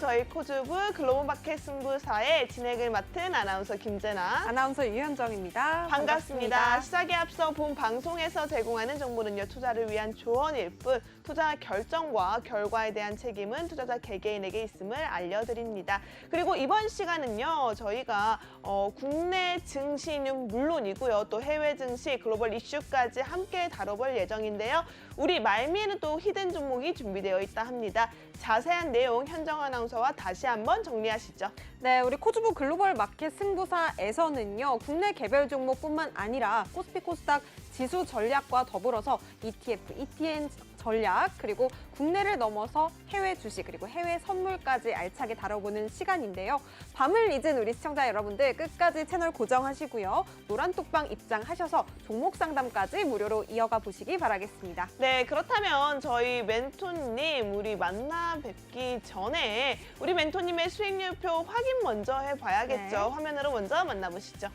저희 코주부 글로벌 마켓 승부사의 진행을 맡은 아나운서 김재나, 아나운서 유현정입니다. 반갑습니다. 시작에 앞서 본 방송에서 제공하는 정보는요, 투자를 위한 조언일 뿐 투자 결정과 결과에 대한 책임은 투자자 개개인에게 있음을 알려드립니다. 그리고 이번 시간은요, 저희가 국내 증시는 물론이고요, 또 해외 증시, 글로벌 이슈까지 함께 다뤄볼 예정인데요. 우리 말미에는 또 히든 종목이 준비되어 있다 합니다. 자세한 내용 현정 아나운서와 다시 한번 정리하시죠. 네, 우리 코주부 글로벌 마켓 승부사에서는요, 국내 개별 종목뿐만 아니라 코스피 코스닥 지수 전략과 더불어서 ETF, ETN 전략, 그리고 국내를 넘어서 해외 주식, 그리고 해외 선물까지 알차게 다뤄보는 시간인데요. 밤을 잊은 우리 시청자 여러분들 끝까지 채널 고정하시고요. 노란톡방 입장하셔서 종목 상담까지 무료로 이어가 보시기 바라겠습니다. 네, 그렇다면 저희 멘토님 우리 만나 뵙기 전에 우리 멘토님의 수익률표 확인 먼저 해봐야겠죠. 네. 화면으로 먼저 만나보시죠.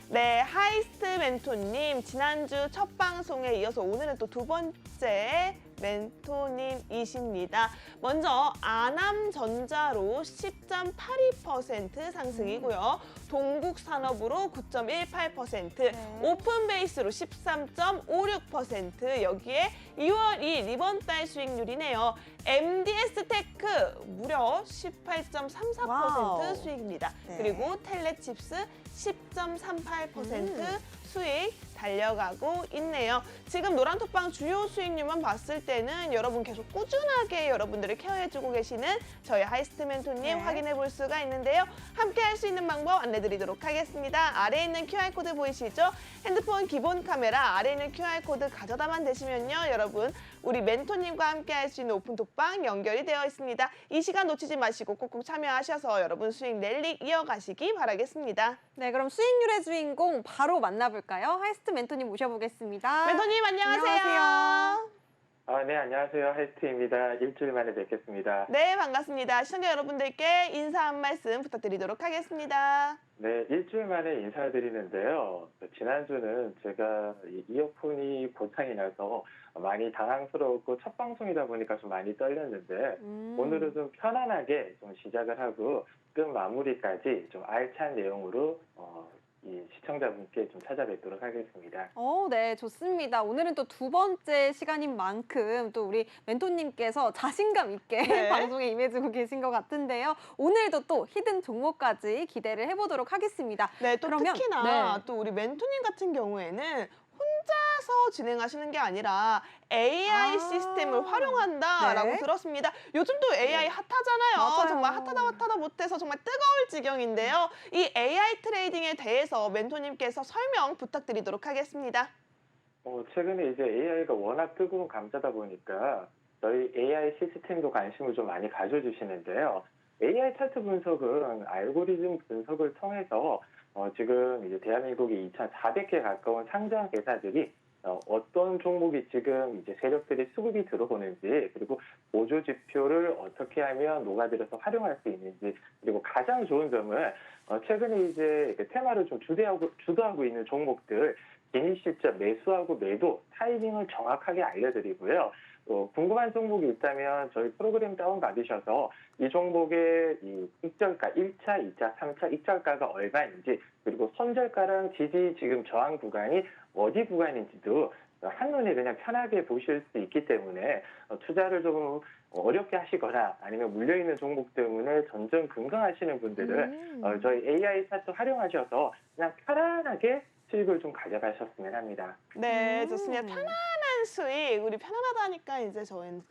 네, 하이스트 멘토님 지난주 첫 방송에 이어서 오늘은 또 두 번째 멘토님이십니다. 먼저 아남전자로 10.82% 상승이고요. 동국산업으로 9.18%, 네. 오픈베이스로 13.56%, 여기에 2월 2일 이번 달 수익률이네요. MDS테크 무려 18.34% 와우. 수익입니다. 네. 그리고 텔레칩스 10.38% 수익 달려가고 있네요. 지금 노란톡방 주요 수익률만 봤을 때는 여러분 계속 꾸준하게 여러분들을 케어해주고 계시는 저희 하이스트 멘토님 네. 확인해 볼 수가 있는데요. 함께 할 수 있는 방법 안내드리도록 하겠습니다. 아래에 있는 QR코드 보이시죠? 핸드폰 기본 카메라 아래에 있는 QR코드 가져다만 되시면요. 여러분 우리 멘토님과 함께 할 수 있는 오픈톡방 연결이 되어 있습니다. 이 시간 놓치지 마시고 꼭꼭 참여하셔서 여러분 수익 랠릭 이어가시기 바라겠습니다. 네, 그럼 수익률의 주인공 바로 만나볼까요? 하이스트 멘토님 모셔보겠습니다. 멘토님 안녕하세요. 안녕하세요. 네, 안녕하세요. 하이스트입니다. 일주일 만에 뵙겠습니다. 네, 반갑습니다. 시청자 여러분들께 인사 한 말씀 부탁드리도록 하겠습니다. 네, 일주일 만에 인사드리는데요. 지난주는 제가 이 이어폰이 고장이 나서 많이 당황스러웠고 첫 방송이다 보니까 좀 많이 떨렸는데 오늘은 좀 편안하게 좀 시작을 하고 끝 마무리까지 좀 알찬 내용으로 이 시청자분께 좀 찾아뵙도록 하겠습니다. 네, 좋습니다. 오늘은 또 두 번째 시간인 만큼 또 우리 멘토님께서 자신감 있게 네. 방송에 임해주고 계신 것 같은데요. 오늘도 또 히든 종목까지 기대를 해보도록 하겠습니다. 네, 또 그러면, 특히나 네. 또 우리 멘토님 같은 경우에는 혼자서 진행하시는 게 아니라 AI 시스템을 활용한다라고 네. 들었습니다. 요즘 또 AI 핫하잖아요. 맞아요. 정말 핫하다 못해서 정말 뜨거울 지경인데요. 이 AI 트레이딩에 대해서 멘토님께서 설명 부탁드리도록 하겠습니다. 최근에 이제 AI가 워낙 뜨거운 감자다 보니까 저희 AI 시스템도 관심을 좀 많이 가져주시는데요. AI 차트 분석은 알고리즘 분석을 통해서 지금 이제 대한민국에 2,400개 가까운 상장 회사들이 어떤 종목이 지금 이제 세력들이 수급이 들어오는지, 그리고 보조 지표를 어떻게 하면 녹아들여서 활용할 수 있는지, 그리고 가장 좋은 점은 최근에 이제 테마를 좀 주도하고 있는 종목들 기니 시점 매수하고 매도 타이밍을 정확하게 알려드리고요. 궁금한 종목이 있다면 저희 프로그램 다운받으셔서 이 종목의 이 익절가 1차, 2차, 3차 익절가가 얼마인지, 그리고 손절가랑 지지 지금 저항 구간이 어디 구간인지도 한눈에 그냥 편하게 보실 수 있기 때문에 투자를 좀 어렵게 하시거나 아니면 물려있는 종목 때문에 전전긍긍하시는 분들은 저희 AI 차트 활용하셔서 그냥 편안하게 수익을 좀 가져가셨으면 합니다. 네, 좋습니다. 편안한 수익, 우리 편안하다 하니까 이제 저희는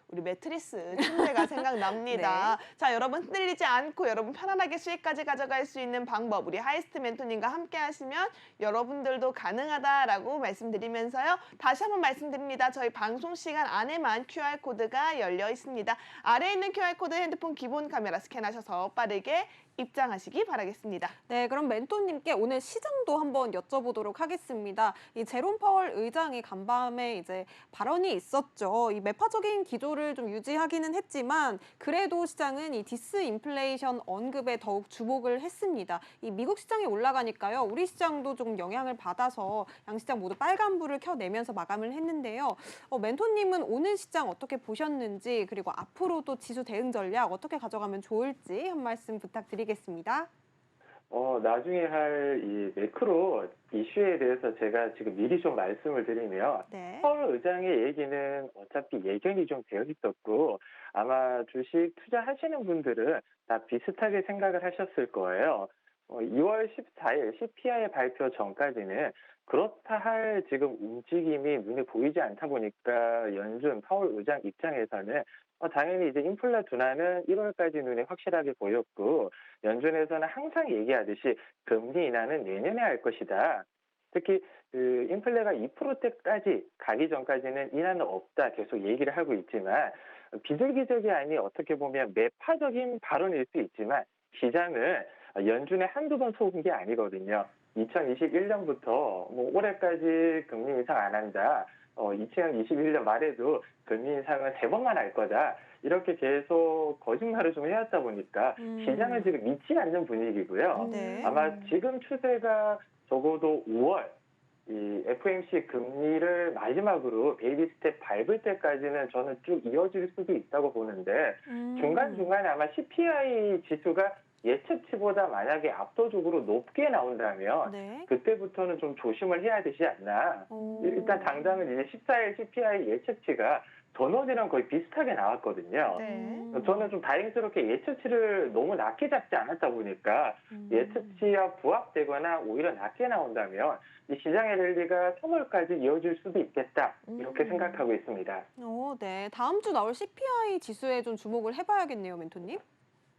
우리 매트리스 침대가 생각납니다. 네. 자, 여러분 흔들리지 않고 여러분 편안하게 수익까지 가져갈 수 있는 방법, 우리 하이스트 멘토님과 함께 하시면 여러분들도 가능하다라고 말씀드리면서요. 다시 한번 말씀드립니다. 저희 방송 시간 안에만 QR코드가 열려 있습니다. 아래에 있는 QR코드 핸드폰 기본 카메라 스캔하셔서 빠르게 입장하시기 바라겠습니다. 네, 그럼 멘토님께 오늘 시장도 한번 여쭤보도록 하겠습니다. 이 제롬 파월 의장이 간밤에 이제 발언이 있었죠. 이 매파적인 기조를 좀 유지하기는 했지만 그래도 시장은 이 디스인플레이션 언급에 더욱 주목을 했습니다. 이 미국 시장이 올라가니까요. 우리 시장도 조금 영향을 받아서 양시장 모두 빨간불을 켜내면서 마감을 했는데요. 멘토님은 오늘 시장 어떻게 보셨는지 그리고 앞으로도 지수 대응 전략 어떻게 가져가면 좋을지 한 말씀 부탁드리겠습니다. 나중에 할 이 매크로 이슈에 대해서 제가 지금 미리 좀 말씀을 드리면, 네. 파월 의장의 얘기는 어차피 예견이 좀 되어 있었고, 아마 주식 투자하시는 분들은 다 비슷하게 생각을 하셨을 거예요. 2월 14일 CPI 발표 전까지는 그렇다 할 지금 움직임이 눈에 보이지 않다 보니까 연준 파월 의장 입장에서는 당연히 이제 인플레 둔화는 1월까지 눈에 확실하게 보였고, 연준에서는 항상 얘기하듯이 금리 인하는 내년에 할 것이다. 특히 그 인플레가 2%대까지 가기 전까지는 인하는 없다 계속 얘기를 하고 있지만, 비둘기적이 아닌 어떻게 보면 매파적인 발언일 수 있지만 시장은 연준에 한두 번 속은 게 아니거든요. 2021년부터 뭐 올해까지 금리 인상 안 한다. 2021년 말에도 금리 인상은 3번만 할 거다. 이렇게 계속 거짓말을 좀 해왔다 보니까 시장은 지금 믿지 않는 분위기고요. 네. 아마 지금 추세가 적어도 5월 이 FOMC 금리를 마지막으로 베이비 스텝 밟을 때까지는 저는 쭉 이어질 수도 있다고 보는데, 중간중간에 아마 CPI 지수가 예측치보다 만약에 압도적으로 높게 나온다면 네. 그때부터는 좀 조심을 해야 되지 않나. 일단 당장은 이제 14일 CPI 예측치가 전월이랑 거의 비슷하게 나왔거든요. 네. 저는 좀 다행스럽게 예측치를 너무 낮게 잡지 않았다 보니까 예측치와 부합되거나 오히려 낮게 나온다면 이 시장의 랠리가 3월까지 이어질 수도 있겠다. 이렇게 생각하고 있습니다. 네. 다음 주 나올 CPI 지수에 좀 주목을 해봐야겠네요, 멘토님.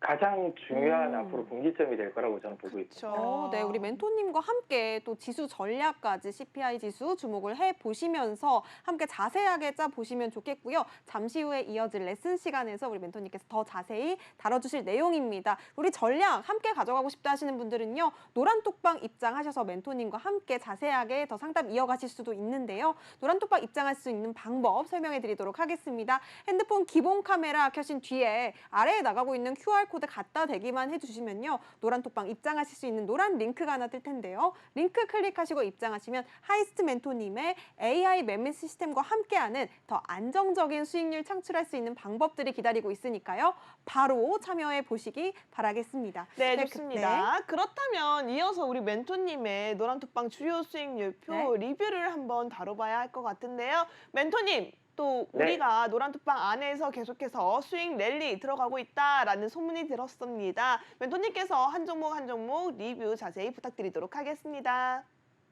가장 중요한 앞으로 분기점이 될 거라고 저는 보고 있습니다. 네, 우리 멘토님과 함께 또 지수 전략까지 CPI 지수 주목을 해보시면서 함께 자세하게 짜보시면 좋겠고요. 잠시 후에 이어질 레슨 시간에서 우리 멘토님께서 더 자세히 다뤄주실 내용입니다. 우리 전략 함께 가져가고 싶다 하시는 분들은요. 노란톡방 입장하셔서 멘토님과 함께 자세하게 더 상담 이어가실 수도 있는데요. 노란톡방 입장할 수 있는 방법 설명해 드리도록 하겠습니다. 핸드폰 기본 카메라 켜신 뒤에 아래에 나가고 있는 QR코드 갖다 대기만 해주시면요. 노란톡방 입장하실 수 있는 노란 링크가 하나 뜰 텐데요. 링크 클릭하시고 입장하시면 하이스트 멘토님의 AI 매매 시스템과 함께하는 더 안정적인 수익률 창출할 수 있는 방법들이 기다리고 있으니까요. 바로 참여해 보시기 바라겠습니다. 네, 좋습니다. 그렇다면 이어서 우리 멘토님의 노란톡방 주요 수익률표 리뷰를 한번 다뤄봐야 할 것 같은데요. 멘토님, 또 우리가 노란톡방 안에서 계속해서 수익 랠리 들어가고 있다라는 소문이 들었습니다. 멘토님께서 한 종목 한 종목 리뷰 자세히 부탁드리도록 하겠습니다.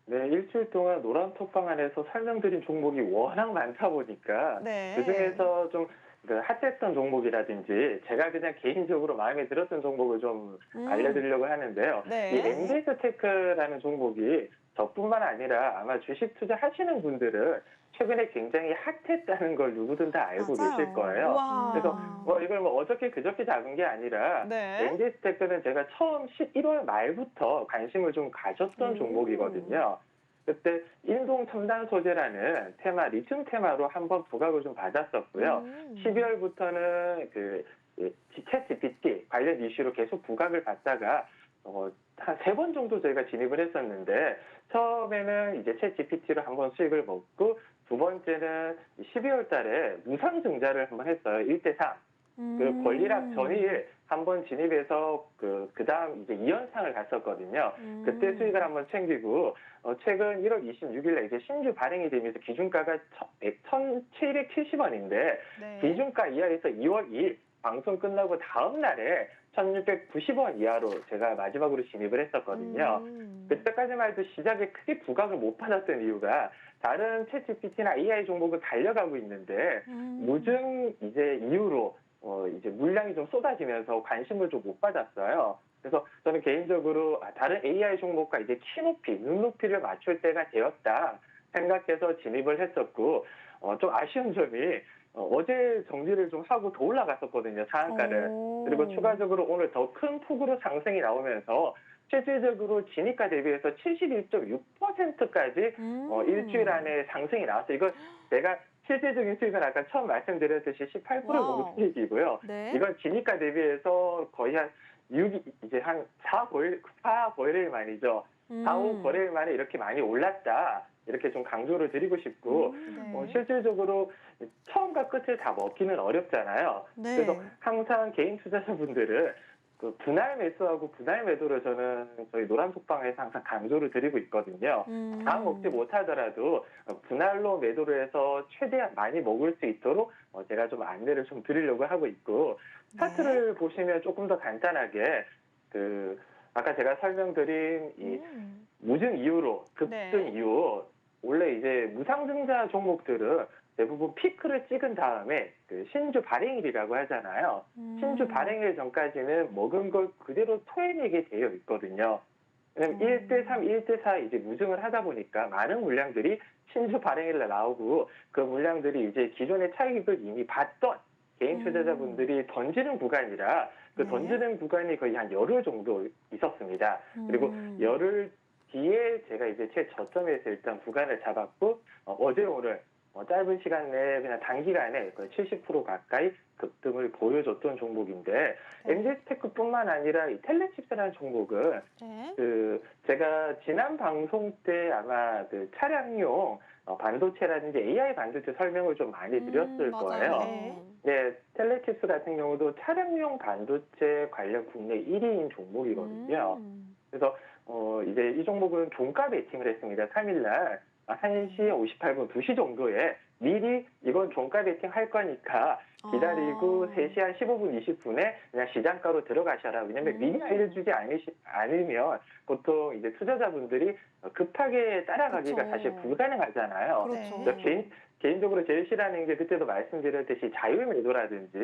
네, 일주일 동안 노란톡방 안에서 설명드린 종목이 워낙 많다 보니까 그중에서 좀 핫했던 종목이라든지 제가 그냥 개인적으로 마음에 들었던 종목을 좀 알려드리려고 하는데요. 이 엠베이스테크라는 종목이 저뿐만 아니라 아마 주식 투자하시는 분들은 최근에 굉장히 핫했다는 걸 누구든 다 알고 계실 거예요. 그래서 이걸 어저께 그저께 잡은 게 아니라 엠베이스테크는 제가 처음 11월 말부터 관심을 좀 가졌던 종목이거든요. 그때 인동 첨단 소재라는 테마, 리튬 테마로 한번 부각을 좀 받았었고요. 12월부터는 그 챗GPT 관련 이슈로 계속 부각을 받다가 한 3번 정도 저희가 진입을 했었는데, 처음에는 이제 챗GPT로 한번 수익을 먹고, 두 번째는 12월 달에 무상증자를 한번 했어요. 1대3. 그 권리락 전일 한번 진입해서 그 다음 이제 2연상을 갔었거든요. 그때 수익을 한번 챙기고, 최근 1월 26일에 이제 신규 발행이 되면서 기준가가 1,770원인데, 기준가 이하에서 2월 2일 방송 끝나고 다음 날에 1,690원 이하로 제가 마지막으로 진입을 했었거든요. 그때까지만 해도 시장에 크게 부각을 못 받았던 이유가 다른 챗GPT나 AI 종목은 달려가고 있는데 무증 이제 이후로 이제 물량이 좀 쏟아지면서 관심을 좀 못 받았어요. 그래서 저는 개인적으로 다른 AI 종목과 이제 키높이, 눈높이를 맞출 때가 되었다 생각해서 진입을 했었고, 좀 아쉬운 점이 어제 정리를 좀 하고 더 올라갔었거든요, 상한가를. 그리고 추가적으로 오늘 더 큰 폭으로 상승이 나오면서 실질적으로 진입가 대비해서 71.6%까지 일주일 안에 상승이 나왔어요. 이건 제가 실질적인 수익은 아까 처음 말씀드렸듯이 18%의 와우. 공급 수익이고요. 네. 이건 진입가 대비해서 거의 한 6, 이제 한 4 거래일 만이죠. 4, 5 거래일 만에 이렇게 많이 올랐다. 이렇게 좀 강조를 드리고 싶고, 네. 실질적으로 처음과 끝을 다 먹기는 어렵잖아요. 네. 그래서 항상 개인 투자자분들은 그 분할 매수하고 분할 매도를 저는 저희 노란톡방에서 항상 강조를 드리고 있거든요. 다 먹지 못하더라도 분할로 매도를 해서 최대한 많이 먹을 수 있도록 제가 좀 안내를 좀 드리려고 하고 있고, 차트를 보시면 조금 더 간단하게 아까 제가 설명드린 이 무증 이후로 급등 네. 이후 원래 이제 무상증자 종목들은 대부분 피크를 찍은 다음에 신주 발행일이라고 하잖아요. 신주 발행일 전까지는 먹은 걸 그대로 토해내게 되어 있거든요. 왜냐면 1대3, 1대4 이제 무증을 하다 보니까 많은 물량들이 신주 발행일에 나오고 그 물량들이 이제 기존의 차익을 이미 봤던 개인 투자자분들이 던지는 구간이라 그 네. 던지는 구간이 거의 한 열흘 정도 있었습니다. 그리고 열흘 뒤에 제가 이제 최저점에서 일단 구간을 잡았고 어제 오늘 짧은 시간 내에 그냥 단기간에 거의 70% 가까이 급등을 보여줬던 종목인데 네. MZ테크뿐만 아니라 이 텔레칩스라는 종목은 네. 제가 지난 방송 때 아마 차량용 반도체라든지 AI 반도체 설명을 좀 많이 드렸을 맞아요. 거예요. 네. 네, 텔레칩스 같은 경우도 차량용 반도체 관련 국내 1위인 종목이거든요. 그래서 이제 이 종목은 종가 베팅을 했습니다. 3일날 1시 58분, 2시 정도에 미리 이건 종가 베팅 할 거니까 기다리고 3시 한 15분, 20분에 그냥 시장가로 들어가셔라. 왜냐면 미리 알려주지 않으면 보통 이제 투자자분들이 급하게 따라가기가 그쵸. 사실 불가능하잖아요. 그렇죠. 네. 개인적으로 제일 싫어하는 게 그때도 말씀드렸듯이 자유 매도라든지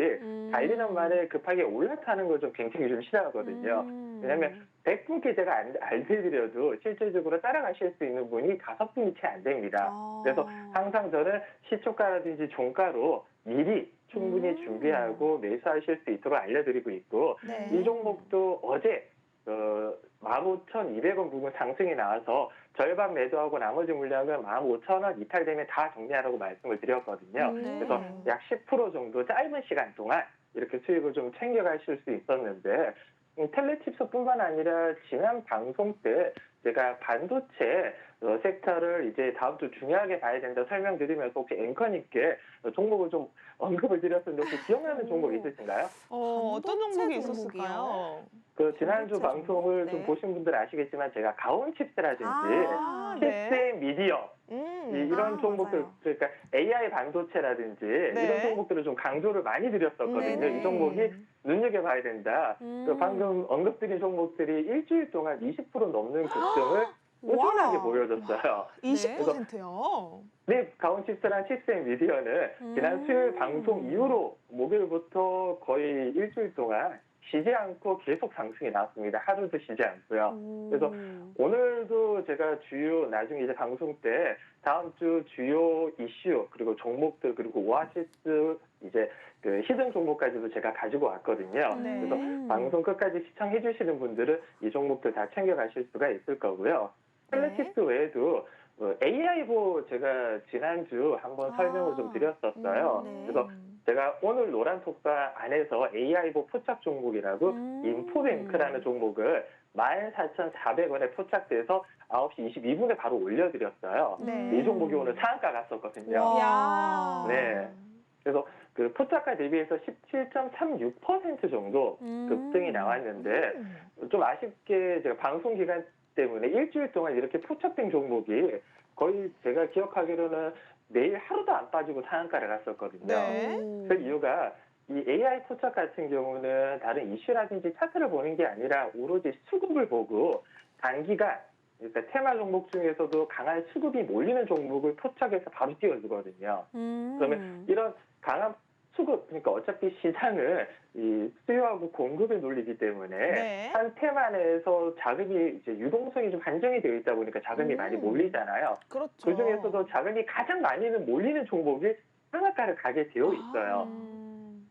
달리는 말에 급하게 올라타는 걸 좀 굉장히 좀 싫어하거든요. 왜냐하면 100분께 제가 알려드려도 실질적으로 따라가실 수 있는 분이 5분이 채 안 됩니다. 그래서 항상 저는 시초가라든지 종가로 미리 충분히 준비하고 매수하실 수 있도록 알려드리고 있고 네. 이 종목도 어제 15,200원 부분 상승이 나와서 절반 매도하고 나머지 물량은 15,000원 이탈되면 다 정리하라고 말씀을 드렸거든요. 네. 그래서 약 10% 정도 짧은 시간 동안 이렇게 수익을 좀 챙겨가실 수 있었는데 텔레칩스뿐만 아니라 지난 방송 때 제가 반도체 섹터를 이제 다음 주 중요하게 봐야 된다 설명드리면서 혹시 앵커님께 종목을 좀 언급을 드렸었는데 혹시 기억나는 종목 있으신가요? 어떤 종목이 반도체 있었을까요? 지난주 반도체 방송을 종목? 좀 네. 보신 분들 아시겠지만 제가 가온칩스라든지 네. 칩스 미디어 이런 종목들 맞아요. 그러니까 AI 반도체라든지 네. 이런 종목들을 좀 강조를 많이 드렸었거든요. 네네. 이 종목이 눈여겨봐야 된다. 방금 언급드린 종목들이 일주일 동안 20% 넘는 급등을 꾸준하게 와. 보여줬어요. 20%요? 네, 가온칩스랑 칩스앤미디어는 지난 수요일 방송 이후로 목요일부터 거의 일주일 동안 쉬지 않고 계속 상승이 나왔습니다. 하루도 쉬지 않고요. 그래서 오늘도 제가 나중에 이제 방송 때 다음 주 주요 이슈 그리고 종목들 그리고 오아시스 이제 히든 종목까지도 제가 가지고 왔거든요. 네. 그래서 방송 끝까지 시청해 주시는 분들은 이 종목들 다 챙겨가실 수가 있을 거고요. 텔레칩스 외에도 AI보 제가 지난주 한번 설명을 좀 드렸었어요. 네. 그래서 제가 오늘 노란톡방 안에서 AI보 포착 종목이라고 인포뱅크라는 종목을 14,400원에 포착돼서 9시 22분에 바로 올려드렸어요. 네. 이 종목이 오늘 상한가 갔었거든요. 야. 네. 그래서 포착가 대비해서 17.36% 정도 급등이 나왔는데 좀 아쉽게 제가 방송 기간 때문에 일주일 동안 이렇게 포착된 종목이 거의 제가 기억하기로는 매일 하루도 안 빠지고 상한가를 갔었거든요. 네. 그 이유가 이 AI 포착 같은 경우는 다른 이슈라든지 차트를 보는 게 아니라 오로지 수급을 보고 단기간 그러니까 테마 종목 중에서도 강한 수급이 몰리는 종목을 포착해서 바로 띄워주거든요. 그러면 이런 강한 수급, 그러니까 어차피 시장은 이 수요하고 공급의 논리이기 때문에 네. 한 테마 내에서 자금이 이제 유동성이 좀 한정이 되어 있다 보니까 자금이 많이 몰리잖아요. 그렇죠. 그 중에서도 자금이 가장 많이는 몰리는 종목이 상한가를 가게 되어 있어요.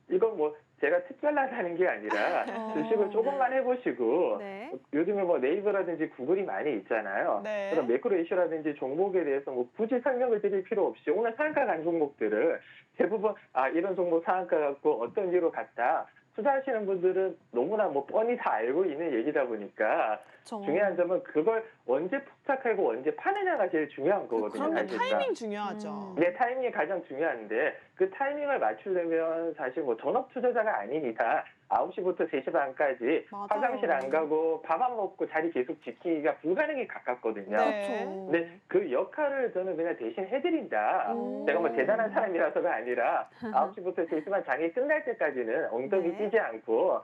이건 뭐 제가 특별하다는 게 아니라 주식을 조금만 해보시고 네. 요즘에 뭐 네이버라든지 구글이 많이 있잖아요. 네. 그래서 매크로 이슈라든지 종목에 대해서 뭐 굳이 설명을 드릴 필요 없이 오늘 상한가 간 종목들을 대부분 이런 종목 상한가 갖고 어떤 이유로 갔다. 투자하시는 분들은 너무나 뭐 뻔히 다 알고 있는 얘기다 보니까 중요한 점은 그걸 언제 포착하고 언제 파느냐가 제일 중요한 거거든요. 그럼요. 사실상. 타이밍 중요하죠. 네, 타이밍이 가장 중요한데 그 타이밍을 맞추려면 사실 뭐 전업 투자자가 아닌 이상 9시부터 3시 반까지 맞아요. 화장실 안 가고 밥 안 먹고 자리 계속 지키기가 불가능에 가깝거든요. 네. 근데 그 역할을 저는 그냥 대신 해드린다. 제가 뭐 대단한 사람이라서가 아니라 9시부터 3시만 장이 끝날 때까지는 엉덩이 네. 뛰지 않고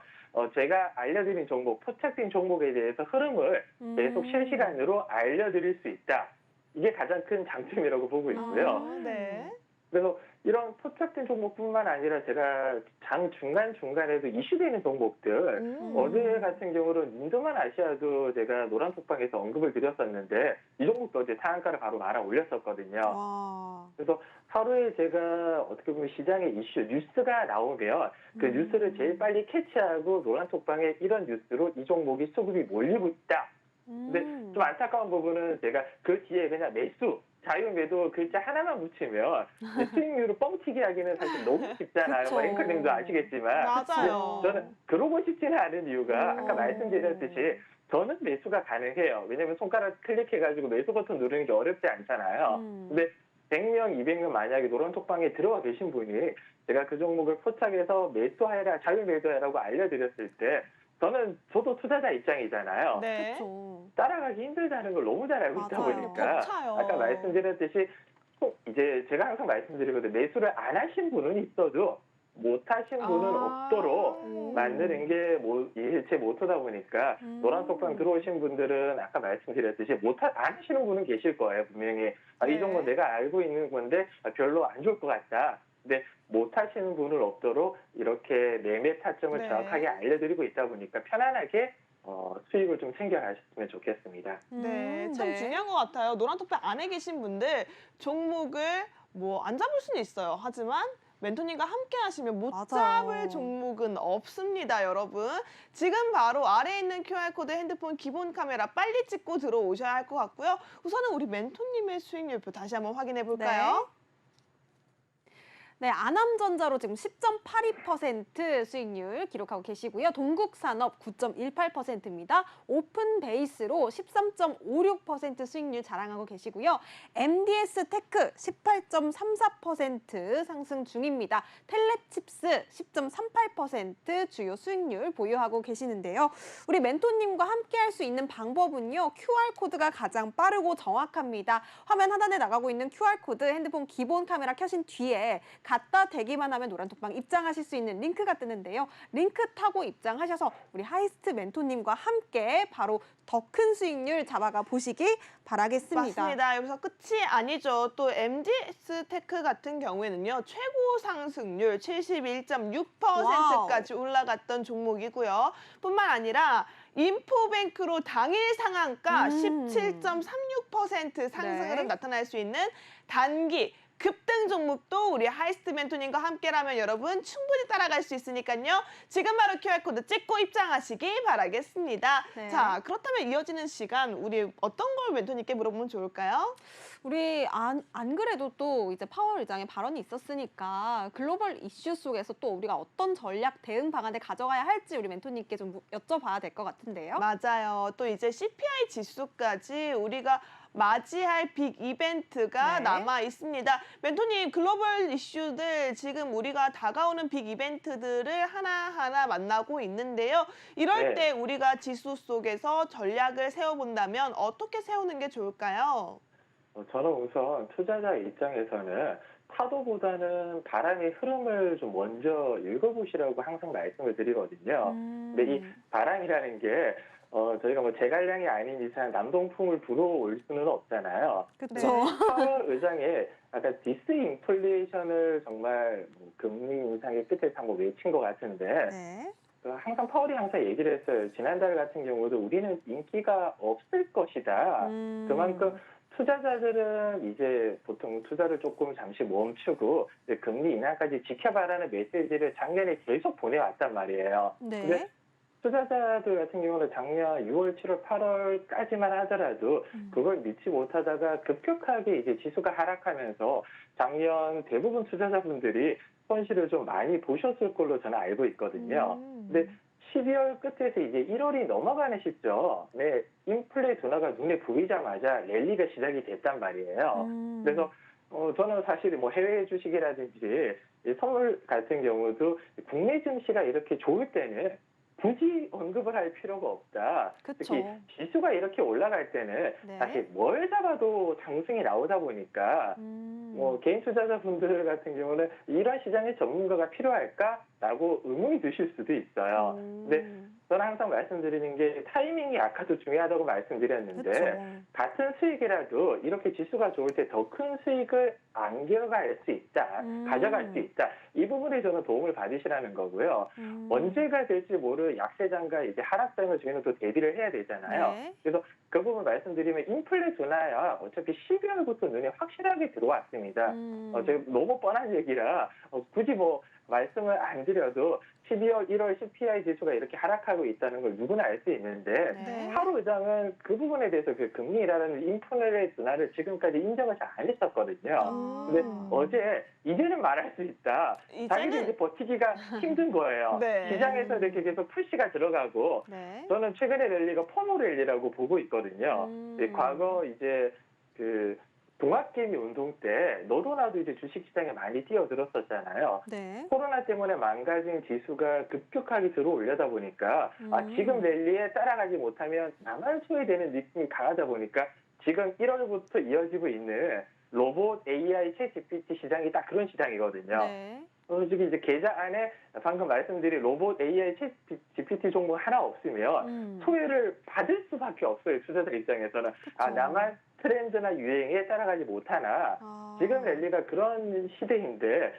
제가 알려드린 종목, 포착된 종목에 대해서 흐름을 계속 실시간으로 알려드릴 수 있다. 이게 가장 큰 장점이라고 보고 있고요. 네. 그래서 이런 포착된 종목뿐만 아니라 제가 장 중간중간에도 이슈되는 종목들, 어제 같은 경우는 인도만 아시아도 제가 노란톡방에서 언급을 드렸었는데 이 종목도 어제 상한가를 바로 말아 올렸었거든요. 와. 그래서 하루에 제가 어떻게 보면 시장의 이슈, 뉴스가 나오면 그 뉴스를 제일 빨리 캐치하고 노란톡방에 이런 뉴스로 이 종목이 수급이 몰리고 있다. 근데 좀 안타까운 부분은 제가 그 뒤에 그냥 매수, 자유매도 글자 하나만 붙이면 수익률을 뻥튀기 하기는 사실 너무 쉽잖아요. 그쵸. 뭐 앵커님도 아시겠지만. 맞아요. 근데 저는 그러고 싶지는 않은 이유가 아까 말씀드렸듯이 저는 매수가 가능해요. 왜냐면 손가락 클릭해가지고 매수 버튼 누르는 게 어렵지 않잖아요. 근데 100명, 200명 만약에 노란톡방에 들어가 계신 분이 제가 그 종목을 포착해서 매수하라, 자유매도하라고 알려드렸을 때 저도 투자자 입장이잖아요. 네. 그렇죠. 따라가기 힘들다는 걸 너무 잘 알고 있다 맞아요. 보니까 벅차요. 아까 말씀드렸듯이 이제 제가 항상 말씀드리거든요. 매수를 안 하신 분은 있어도 못 하신 분은 없도록 만드는 게 일체 모토다 보니까 노란톡방 들어오신 분들은 아까 말씀드렸듯이 안 하시는 분은 계실 거예요. 분명히 이 정도 내가 알고 있는 건데 별로 안 좋을 것 같다. 근데 못 하시는 분은 없도록 이렇게 매매 타점을 네. 정확하게 알려드리고 있다 보니까 편안하게 수익을 좀 챙겨가셨으면 좋겠습니다. 네, 참 중요한 것 같아요. 노란톡방 안에 계신 분들 종목을 뭐 안 잡을 수는 있어요. 하지만 멘토님과 함께 하시면 못 맞아요. 잡을 종목은 없습니다, 여러분. 지금 바로 아래에 있는 QR코드 핸드폰 기본 카메라 빨리 찍고 들어오셔야 할 것 같고요. 우선은 우리 멘토님의 수익률표 다시 한번 확인해 볼까요? 네, 아남전자로 지금 10.82% 수익률 기록하고 계시고요. 동국산업 9.18%입니다. 오픈베이스로 13.56% 수익률 자랑하고 계시고요. MDS 테크 18.34% 상승 중입니다. 텔레칩스 10.38% 주요 수익률 보유하고 계시는데요. 우리 멘토님과 함께 할 수 있는 방법은요. QR코드가 가장 빠르고 정확합니다. 화면 하단에 나가고 있는 QR코드 핸드폰 기본 카메라 켜신 뒤에 갖다 대기만 하면 노란톡방 입장하실 수 있는 링크가 뜨는데요. 링크 타고 입장하셔서 우리 하이스트 멘토님과 함께 바로 더 큰 수익률 잡아가 보시기 바라겠습니다. 맞습니다. 여기서 끝이 아니죠. 또 MDS 테크 같은 경우에는요. 최고 상승률 71.6%까지 올라갔던 종목이고요. 뿐만 아니라 인포뱅크로 당일 상한가 17.36% 상승 흐름 나타날 수 있는 단기 급등 종목도 우리 하이스트 멘토님과 함께라면 여러분 충분히 따라갈 수 있으니까요. 지금 바로 QR코드 찍고 입장하시기 바라겠습니다. 네. 자, 그렇다면 이어지는 시간 우리 어떤 걸 멘토님께 물어보면 좋을까요? 우리 안 그래도 또 이제 파월 의장의 발언이 있었으니까 글로벌 이슈 속에서 또 우리가 어떤 전략 대응 방안을 가져가야 할지 우리 멘토님께 좀 여쭤봐야 될 것 같은데요. 맞아요. 또 이제 CPI 지수까지 우리가 맞이할 빅 이벤트가 네. 남아 있습니다. 멘토님, 글로벌 이슈들 지금 우리가 다가오는 빅 이벤트들을 하나하나 만나고 있는데요. 이럴 네. 때 우리가 지수 속에서 전략을 세워본다면 어떻게 세우는 게 좋을까요? 저는 우선 투자자 입장에서는 파도보다는 바람의 흐름을 좀 먼저 읽어보시라고 항상 말씀을 드리거든요. 근데 이 바람이라는 게 저희가 뭐 제갈량이 아닌 이상 남동풍을 불어올 수는 없잖아요. 그렇죠. 파월 의장의 아까 디스인플레이션을 정말 금리 인상의 끝에서 한번 외친 것 같은데 네. 항상 파월이 항상 얘기를 했어요. 지난달 같은 경우도 우리는 인기가 없을 것이다. 그만큼 투자자들은 이제 보통 투자를 조금 잠시 멈추고 이제 금리 인하까지 지켜봐라는 메시지를 작년에 계속 보내왔단 말이에요. 네. 근데 투자자들 같은 경우는 작년 6월, 7월, 8월까지만 하더라도 그걸 믿지 못하다가 급격하게 이제 지수가 하락하면서 작년 대부분 투자자분들이 손실을 좀 많이 보셨을 걸로 저는 알고 있거든요. 근데 12월 끝에서 이제 1월이 넘어가는 시점에 인플레 둔화가 눈에 보이자마자 랠리가 시작이 됐단 말이에요. 그래서 저는 사실 뭐 해외 주식이라든지 이 선물 같은 경우도 국내 증시가 이렇게 좋을 때는 굳이 언급을 할 필요가 없다. 그쵸. 특히 지수가 이렇게 올라갈 때는 네. 사실 뭘 잡아도 상승이 나오다 보니까 뭐 개인 투자자분들 같은 경우는 이런 시장의 전문가가 필요할까라고 의문이 드실 수도 있어요. 근데 저는 항상 말씀드리는 게 타이밍이 아까도 중요하다고 말씀드렸는데 그쵸. 같은 수익이라도 이렇게 지수가 좋을 때 더 큰 수익을 안겨갈 수 있다, 가져갈 수 있다. 이 부분에 저는 도움을 받으시라는 거고요. 언제가 될지 모를 약세장과 이제 하락장을 저희는 또 대비를 해야 되잖아요. 네. 그래서 그 부분 말씀드리면 인플레 둔화야 어차피 12월부터 눈에 확실하게 들어왔습니다. 제가 너무 뻔한 얘기라 굳이 뭐 말씀을 안 드려도 12월, 1월 CPI 지수가 이렇게 하락하고 있다는 걸 누구나 알 수 있는데 네. 하루 의장은 그 부분에 대해서 그 금리라는 인플레 둔화를 지금까지 인정을 잘 안 했었거든요. 근데 어제 이제는 말할 수 있다. 자기도 이제 버티기가 힘든 거예요. 네. 시장에서 이렇게 계속 푸시가 들어가고 네. 저는 최근의 랠리가 포모 랠리라고 보고 있거든요. 과거 이제 그 동학개미 운동 때 너도 나도 이제 주식시장에 많이 뛰어들었었잖아요. 네. 코로나 때문에 망가진 지수가 급격하게 들어올려다 보니까 지금 랠리에 따라가지 못하면 나만 소외되는 느낌이 강하다 보니까 지금 1월부터 이어지고 있는 로봇 AI 챗 GPT 시장이 딱 그런 시장이거든요. 네. 솔직히 이제 계좌 안에 방금 말씀드린 로봇 AI 챗 GPT 종목 하나 없으면 소외를 받을 수밖에 없어요. 투자자 입장에서는. 아, 나만 트렌드나 유행에 따라가지 못하나. 지금 랠리가 그런 시대인데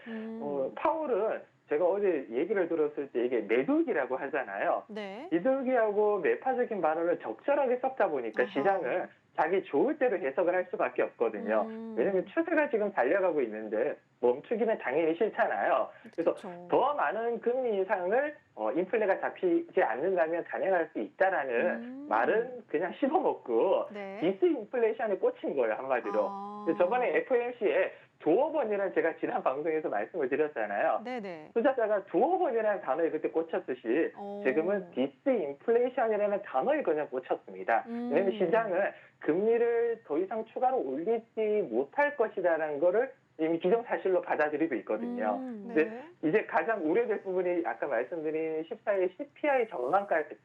파월은 제가 어제 얘기를 들었을 때 이게 매둘기라고 하잖아요. 네. 비둘기하고 매파적인 발언을 적절하게 썼다 보니까 시장은 자기 좋을 대로 해석을 할 수밖에 없거든요. 왜냐하면 추세가 지금 달려가고 있는데 멈추기는 당연히 싫잖아요. 그래서 그쵸. 더 많은 금리 인상을 인플레가 잡히지 않는다면 단행할 수 있다라는 말은 그냥 씹어먹고 네. 디스인플레이션에 꽂힌 거예요, 한마디로. 근데 저번에 FOMC에 조업 원이라는 제가 지난 방송에서 말씀을 드렸잖아요. 네네. 투자자가 조업 원이라는 단어에 그때 꽂혔듯이 지금은 디스인플레이션이라는 단어에 그냥 꽂혔습니다. 왜냐하면 시장은 금리를 더 이상 추가로 올리지 못할 것이다라는 거를 이미 기정사실로 받아들이고 있거든요. 근데 이제 가장 우려될 부분이 아까 말씀드린 14일 CPI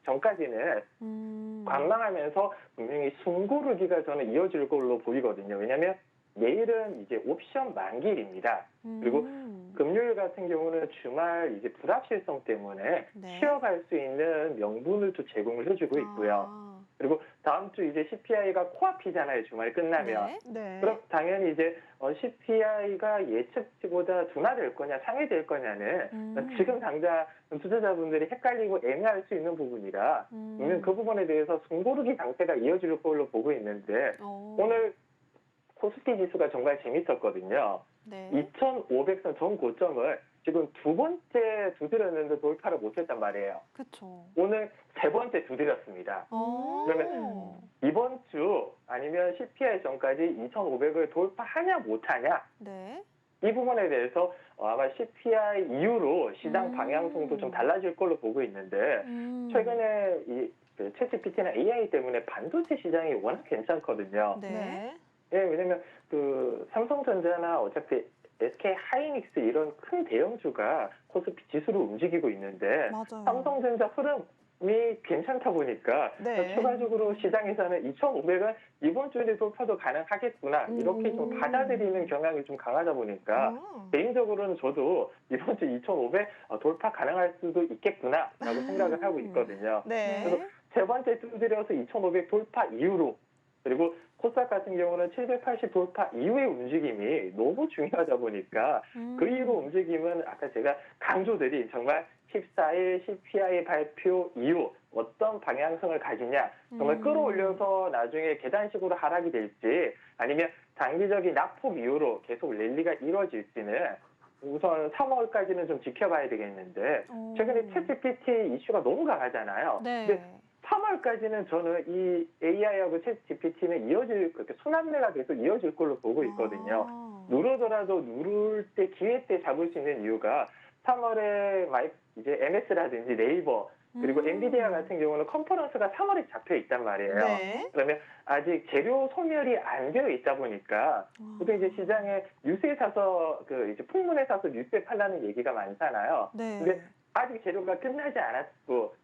전까지는 관망하면서 분명히 숨고르기가 저는 이어질 걸로 보이거든요. 왜냐하면 내일은 이제 옵션 만기일입니다. 그리고 금요일 같은 경우는 주말 이제 불확실성 때문에 네. 쉬어갈 수 있는 명분을 또 제공을 해주고 있고요. 그리고 다음 주 이제 CPI가 코앞이잖아요. 주말 끝나면. 네. 그럼 당연히 이제 CPI가 예측치보다 둔화될 거냐 상회될 거냐는 지금 당장 투자자분들이 헷갈리고 애매할 수 있는 부분이라 분명 그 부분에 대해서 숨고르기 상태가 이어질 걸로 보고 있는데 오늘 코스피 지수가 정말 재밌었거든요. 네. 2,500선 전 고점을 지금 두 번째 두드렸는데 돌파를 못했단 말이에요. 그쵸. 오늘 세 번째 두드렸습니다. 그러면 이번 주 아니면 CPI 전까지 2,500을 돌파하냐 못하냐 네. 이 부분에 대해서 아마 CPI 이후로 시장 방향성도 좀 달라질 걸로 보고 있는데 최근에 이 챗GPT나 AI 때문에 반도체 시장이 워낙 괜찮거든요. 네. 예, 왜냐면 그 삼성전자나 어차피 SK 하이닉스 이런 큰 대형주가 코스피 지수를 움직이고 있는데 맞아요. 삼성전자 흐름이 괜찮다 보니까 네. 추가적으로 시장에서는 2,500은 이번 주에 돌파도 가능하겠구나 이렇게 좀 받아들이는 경향이 좀 강하다 보니까 개인적으로는 저도 이번 주 2,500 돌파 가능할 수도 있겠구나라고 생각을 하고 있거든요. 네. 그래서 세 번째 두드려서 2,500 돌파 이후로 그리고 코스닥 같은 경우는 780 돌파 이후의 움직임이 너무 중요하다 보니까 그 이후로 움직임은 아까 제가 강조드린 정말 14일 CPI 발표 이후 어떤 방향성을 가지냐, 정말 끌어올려서 나중에 계단식으로 하락이 될지 아니면 단기적인 낙폭 이후로 계속 랠리가 이루어질지는 우선 3월까지는 좀 지켜봐야 되겠는데 최근에 챗GPT 이슈가 너무 강하잖아요. 네. 근데 3월까지는 저는 이 AI하고 챗GPT는 그렇게 순환매가 계속 이어질 걸로 보고 있거든요. 누르더라도 누를 때 기회 때 잡을 수 있는 이유가 3월에 이제 MS라든지 네이버 그리고 엔비디아 같은 경우는 컨퍼런스가 3월에 잡혀 있단 말이에요. 네. 그러면 아직 재료 소멸이 안 되어 있다 보니까 보통 이제 시장에 뉴스에 사서 이제 풍문에 사서 뉴스에 팔라는 얘기가 많잖아요. 네. 근데 아직 재료가 끝나지 않았고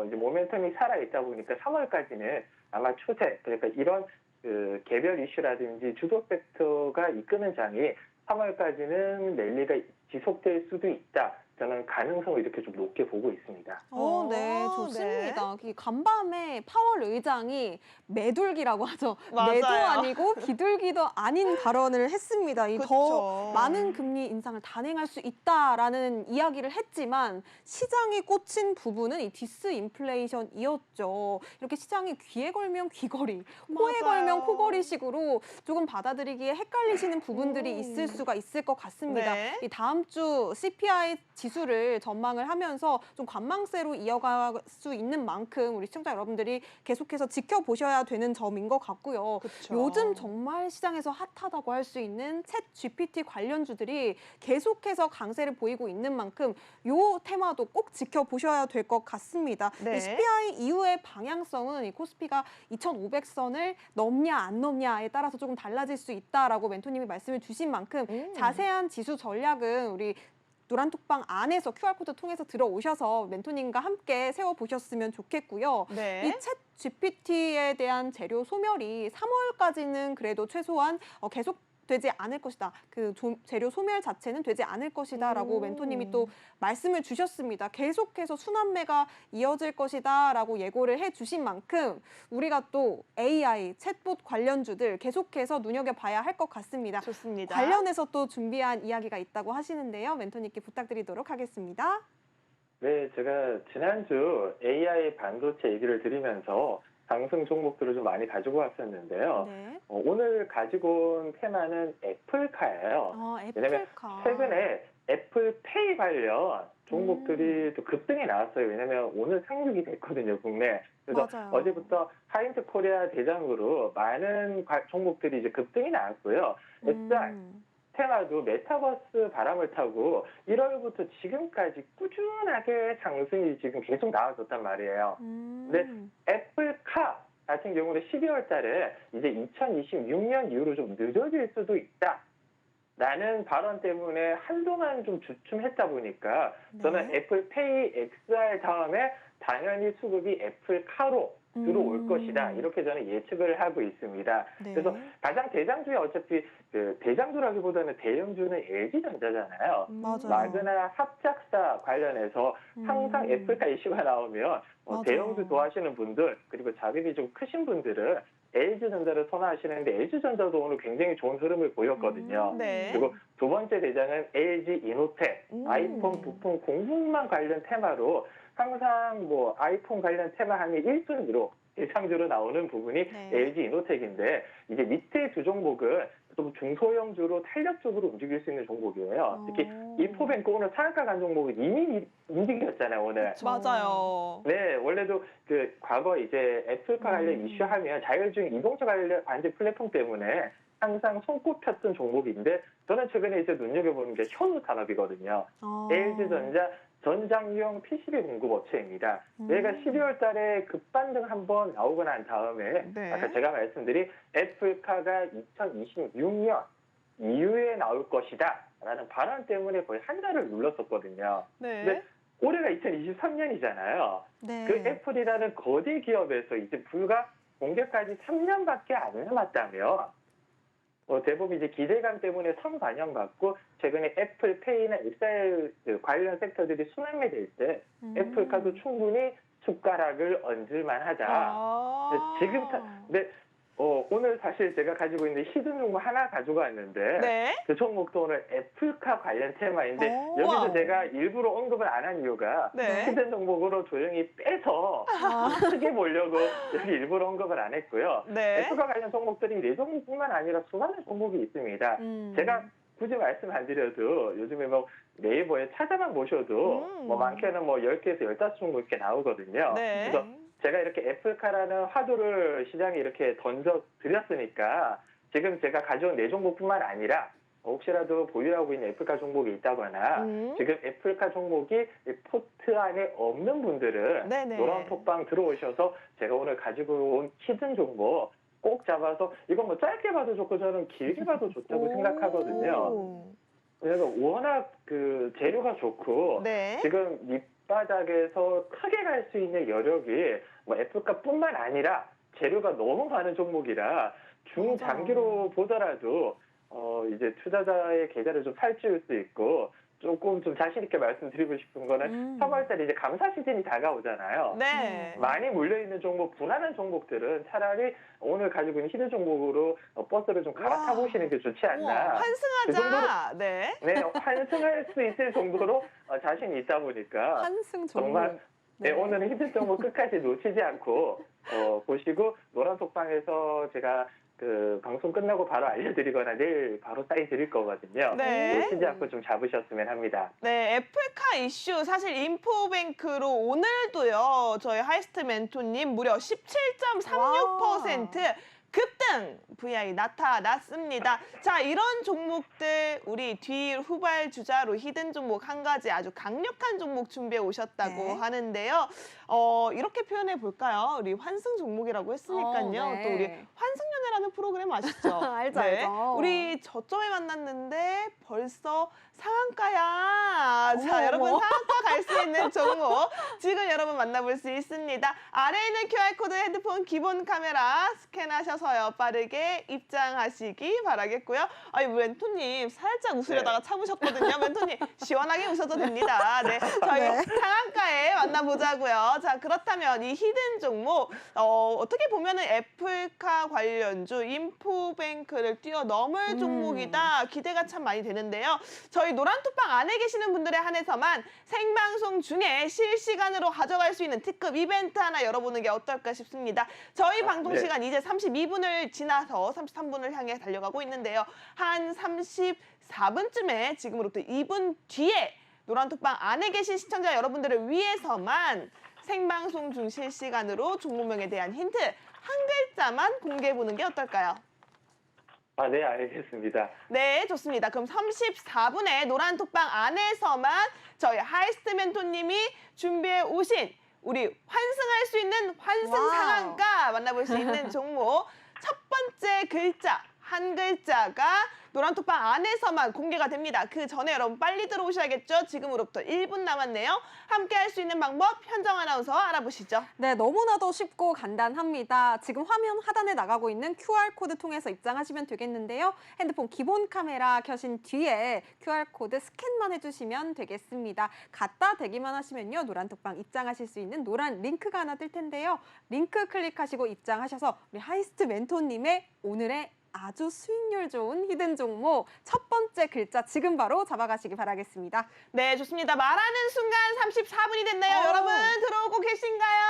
이제 모멘텀이 살아 있다 보니까 3월까지는 아마 추세 그러니까 이런 개별 이슈라든지 주도 섹터가 이끄는 장이 3월까지는 랠리가 지속될 수도 있다. 저는 가능성을 이렇게 좀 높게 보고 있습니다. 네, 좋습니다. 이 간밤에 파월 의장이 매둘기라고 하죠. 맞아요. 매도 아니고 비둘기도 아닌 발언을 했습니다. 이 더 많은 금리 인상을 단행할 수 있다라는 이야기를 했지만 시장이 꽂힌 부분은 이 디스인플레이션이었죠. 이렇게 시장이 귀에 걸면 귀걸이, 코에 걸면 코걸이식으로 조금 받아들이기에 헷갈리시는 부분들이 있을 수가 있을 것 같습니다. 네. 이 다음 주 CPI 지수를 전망을 하면서 좀 관망세로 이어갈 수 있는 만큼 우리 시청자 여러분들이 계속해서 지켜보셔야 되는 점인 것 같고요. 그쵸. 요즘 정말 시장에서 핫하다고 할 수 있는 챗 GPT 관련주들이 계속해서 강세를 보이고 있는 만큼 요 테마도 꼭 지켜보셔야 될 것 같습니다. 네. 이 CPI 이후의 방향성은 이 코스피가 2,500선을 넘냐 안 넘냐에 따라서 조금 달라질 수 있다라고 멘토님이 말씀을 주신 만큼 자세한 지수 전략은 우리 노란톡방 안에서 QR코드 통해서 들어오셔서 멘토님과 함께 세워보셨으면 좋겠고요. 네. 이 챗 GPT에 대한 재료 소멸이 3월까지는 그래도 최소한 계속 되지 않을 것이다. 재료 소멸 자체는 되지 않을 것이다라고 멘토님이 또 말씀을 주셨습니다. 계속해서 순환매가 이어질 것이다라고 예고를 해주신 만큼 우리가 또 AI, 챗봇 관련주들 계속해서 눈여겨봐야 할 것 같습니다. 좋습니다. 관련해서 또 준비한 이야기가 있다고 하시는데요. 멘토님께 부탁드리도록 하겠습니다. 네, 제가 지난주 AI 반도체 얘기를 드리면서 상승 종목들을 좀 많이 가지고 왔었는데요. 네. 오늘 가지고 온 테마는 애플카예요. 왜냐면 애플카. 최근에 애플페이 관련 종목들이 또 급등이 나왔어요. 왜냐면 오늘 상륙이 됐거든요, 국내. 그래서 맞아요. 어제부터 하이인트 코리아 대장으로 많은 종목들이 이제 급등이 나왔고요. SR 테마도 메타버스 바람을 타고 1월부터 지금까지 꾸준하게 상승이 지금 계속 나와줬단 말이에요. 근데 애플카 같은 경우는 12월 달에 이제 2026년 이후로 좀 늦어질 수도 있다. 라는 발언 때문에 한동안 좀 주춤했다 보니까 저는 애플페이 XR 다음에 당연히 수급이 애플카로 들어올 것이다. 이렇게 저는 예측을 하고 있습니다. 네. 그래서 가장 대장주에 어차피 대장주라기보다는 대형주는 LG전자잖아요. 맞아요. 마그나 합작사 관련해서 항상 애플카 이슈가 나오면 맞아요. 대형주 좋아하시는 분들 그리고 자금이 좀 크신 분들은 LG전자를 선호하시는데 LG전자도 오늘 굉장히 좋은 흐름을 보였거든요. 네. 그리고 두 번째 대장은 LG 이노텍, 아이폰 부품 공급망 관련 테마로 항상 아이폰 관련 테마 하면 1순위로 대상주로 나오는 부분이 네. LG 이노텍인데 이제 밑에 두 종목은 좀 중소형주로 탄력적으로 움직일 수 있는 종목이에요. 특히 이포뱅크 오늘 상한가 간 종목은 이미 움직였잖아요, 오늘. 맞아요. 네, 원래도 과거 이제 애플카 관련 이슈하면 자율주행 이동차 관련 반지 플랫폼 때문에 항상 손꼽혔던 종목인데 저는 최근에 이제 눈여겨보는 게 현우 산업이거든요. LG전자 전장용 PCB 공급 업체입니다. 얘가 12월 달에 급반등 한번 나오고 난 다음에 네. 아까 제가 말씀드린 애플카가 2026년 이후에 나올 것이다 라는 발언 때문에 거의 한 달을 눌렀었거든요. 네. 근데 올해가 2023년이잖아요. 네. 그 애플이라는 거대 기업에서 이제 불과 공개까지 3년밖에 안 남았다면 대부분 이제 기대감 때문에 선반영받고 최근에 애플페이나 XR 관련 섹터들이 순환매 될 때 애플카도 충분히 숟가락을 얹을 만하다. 지금 근데 오늘 사실 제가 가지고 있는 히든 종목 하나 가지고 왔는데 네. 그 종목도 오늘 애플카 관련 테마인데 오, 여기서 와우. 제가 일부러 언급을 안 한 이유가 네. 히든 종목으로 조용히 빼서 크게 보려고 여기 일부러 언급을 안 했고요. 네. 애플카 관련 종목들이 네 종목뿐만 아니라 수많은 종목이 있습니다. 제가 굳이 말씀 안 드려도 요즘에 뭐 네이버에 찾아만 보셔도 뭐 많게는 뭐 10개에서 15종목 이렇게 나오거든요. 네. 그래서 제가 이렇게 애플카라는 화두를 시장에 이렇게 던져 드렸으니까 지금 제가 가져온 네 종목뿐만 아니라 혹시라도 보유하고 있는 애플카 종목이 있다거나 지금 애플카 종목이 이 포트 안에 없는 분들은 네네. 노란 톡방 들어오셔서 제가 오늘 가지고 온 히든 종목 꼭 잡아서 이건 뭐 짧게 봐도 좋고 저는 길게 봐도 좋다고 생각하거든요. 오. 그래서 워낙 그 재료가 좋고 네. 지금 밑바닥에서 크게 갈 수 있는 여력이 뭐 애플카뿐만 아니라 재료가 너무 많은 종목이라 중장기로 보더라도 이제 투자자의 계좌를 좀 살찌울 수 있고 조금 좀 자신 있게 말씀드리고 싶은 거는 3월달에 이제 감사 시즌이 다가오잖아요. 네. 많이 몰려있는 종목, 불안한 종목들은 차라리 오늘 가지고 있는 히든 종목으로 버스를 좀 갈아타보시는 게 좋지 않나. 환승하자. 네. 네, 환승할 수 있을 정도로 자신이 있다 보니까 환승 종목. 정말 네, 오늘은 히든 종목 끝까지 놓치지 않고 보시고 노란 톡방에서 제가 그 방송 끝나고 바로 알려드리거나 내일 바로 사인 드릴 거거든요. 네. 놓치지 않고 좀 잡으셨으면 합니다. 네, 애플카 이슈 사실 인포뱅크로 오늘도요. 저희 하이스트 멘토님 무려 17.36% 급등 VI 나타났습니다. 자, 이런 종목들 우리 뒤 후발주자로 히든 종목 한 가지 아주 강력한 종목 준비해 오셨다고 네. 하는데요. 이렇게 표현해 볼까요? 우리 환승 종목이라고 했으니까요. 네. 또 우리 환승연애라는 프로그램 아시죠? 알죠, 알죠. 우리 저점에 만났는데 벌써 상한가야. 자, 어머, 여러분 어머. 상한가 갈 수 있는 종목 지금 여러분 만나볼 수 있습니다. 아래에 있는 QR코드 핸드폰 기본 카메라 스캔하셔서요. 빠르게 입장하시기 바라겠고요. 아니, 멘토님 살짝 웃으려다가 참으셨거든요. 멘토님 시원하게 웃어도 됩니다. 네, 저희 상한가에 만나보자고요. 자, 그렇다면 이 히든 종목 어떻게 보면은 애플카 관련주 인포뱅크를 뛰어넘을 종목이다. 기대가 참 많이 되는데요. 저희 노란톡방 안에 계시는 분들에 한해서만 생방송 중에 실시간으로 가져갈 수 있는 특급 이벤트 하나 열어보는 게 어떨까 싶습니다. 저희 방송 네. 시간 이제 32분을 지나서 33분을 향해 달려가고 있는데요. 한 34분쯤에 지금으로부터 2분 뒤에 노란톡방 안에 계신 시청자 여러분들을 위해서만 생방송 중 실시간으로 종목명에 대한 힌트 한 글자만 공개해보는 게 어떨까요? 네, 알겠습니다. 네, 좋습니다. 그럼 34분에 노란톡방 안에서만 저희 하이스트 멘토님이 준비해 오신 우리 환승할 수 있는 환승 와우. 상한가 만나볼 수 있는 종목 첫 번째 글자 한 글자가 노란톡방 안에서만 공개가 됩니다. 그 전에 여러분 빨리 들어오셔야겠죠? 지금으로부터 1분 남았네요. 함께 할 수 있는 방법 현정 아나운서 알아보시죠. 네, 너무나도 쉽고 간단합니다. 지금 화면 하단에 나가고 있는 QR코드 통해서 입장하시면 되겠는데요. 핸드폰 기본 카메라 켜신 뒤에 QR코드 스캔만 해주시면 되겠습니다. 갖다 대기만 하시면요. 노란톡방 입장하실 수 있는 노란 링크가 하나 뜰 텐데요. 링크 클릭하시고 입장하셔서 우리 하이스트 멘토님의 오늘의 아주 수익률 좋은 히든 종목 첫 번째 글자 지금 바로 잡아가시기 바라겠습니다. 네, 좋습니다. 말하는 순간 34분이 됐나요? 여러분 들어오고 계신가요?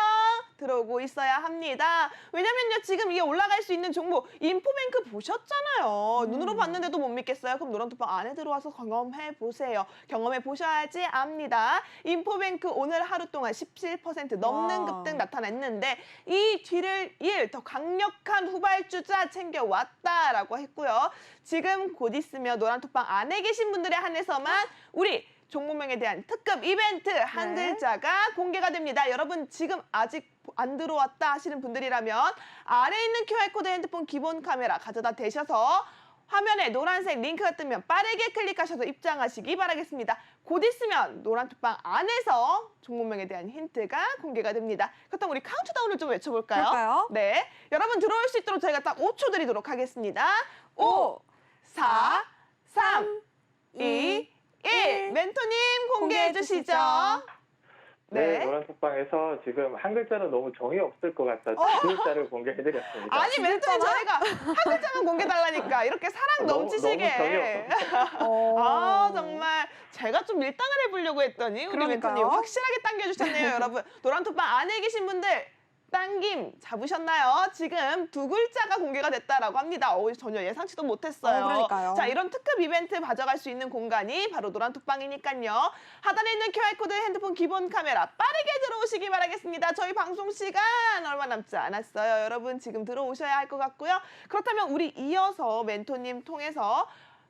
들어오고 있어야 합니다. 왜냐면요, 지금 이게 올라갈 수 있는 종목 인포뱅크 보셨잖아요. 눈으로 봤는데도 못 믿겠어요? 그럼 노란톡방 안에 들어와서 경험해 보세요. 경험해 보셔야지 압니다. 인포뱅크 오늘 하루 동안 17% 넘는 와. 급등 나타냈는데 이 뒤를 이을 더 강력한 후발주자 챙겨왔다라고 했고요. 지금 곧 있으면 노란톡방 안에 계신 분들에 한해서만 우리 종목명에 대한 특급 이벤트 한 네. 글자가 공개가 됩니다. 여러분 지금 아직 안 들어왔다 하시는 분들이라면 아래에 있는 QR코드 핸드폰 기본 카메라 가져다 대셔서 화면에 노란색 링크가 뜨면 빠르게 클릭하셔서 입장하시기 바라겠습니다. 곧 있으면 노란톡방 안에서 종목명에 대한 힌트가 공개가 됩니다. 그렇다면 우리 카운트다운을 좀 외쳐볼까요? 그럴까요? 네, 여러분 들어올 수 있도록 저희가 딱 5초 드리도록 하겠습니다. 5, 4, 3, 2, 1. 멘토님 공개해 주시죠. 네. 노란톡방에서 지금 한 글자는 너무 정이 없을 것 같아서 두 글자를 공개해드렸습니다. 아니 멘토님 저희가 한 글자만 공개달라니까 이렇게 사랑 너무 넘치시게. 정이 아 정말 제가 좀 밀당을 해보려고 했더니 우리 그러니까요. 멘토님 확실하게 당겨주셨네요. 여러분 노란톡방 안에 계신 분들 당김 잡으셨나요? 지금 두 글자가 공개가 됐다라고 합니다. 전혀 예상치도 못했어요. 그러니까요. 자 이런 특급 이벤트 가져갈 수 있는 공간이 바로 노란톡방이니까요. 하단에 있는 QR코드 핸드폰 기본 카메라 빠르게 들어오시기 바라겠습니다. 저희 방송 시간 얼마 남지 않았어요. 여러분 지금 들어오셔야 할 것 같고요. 그렇다면 우리 이어서 멘토님 통해서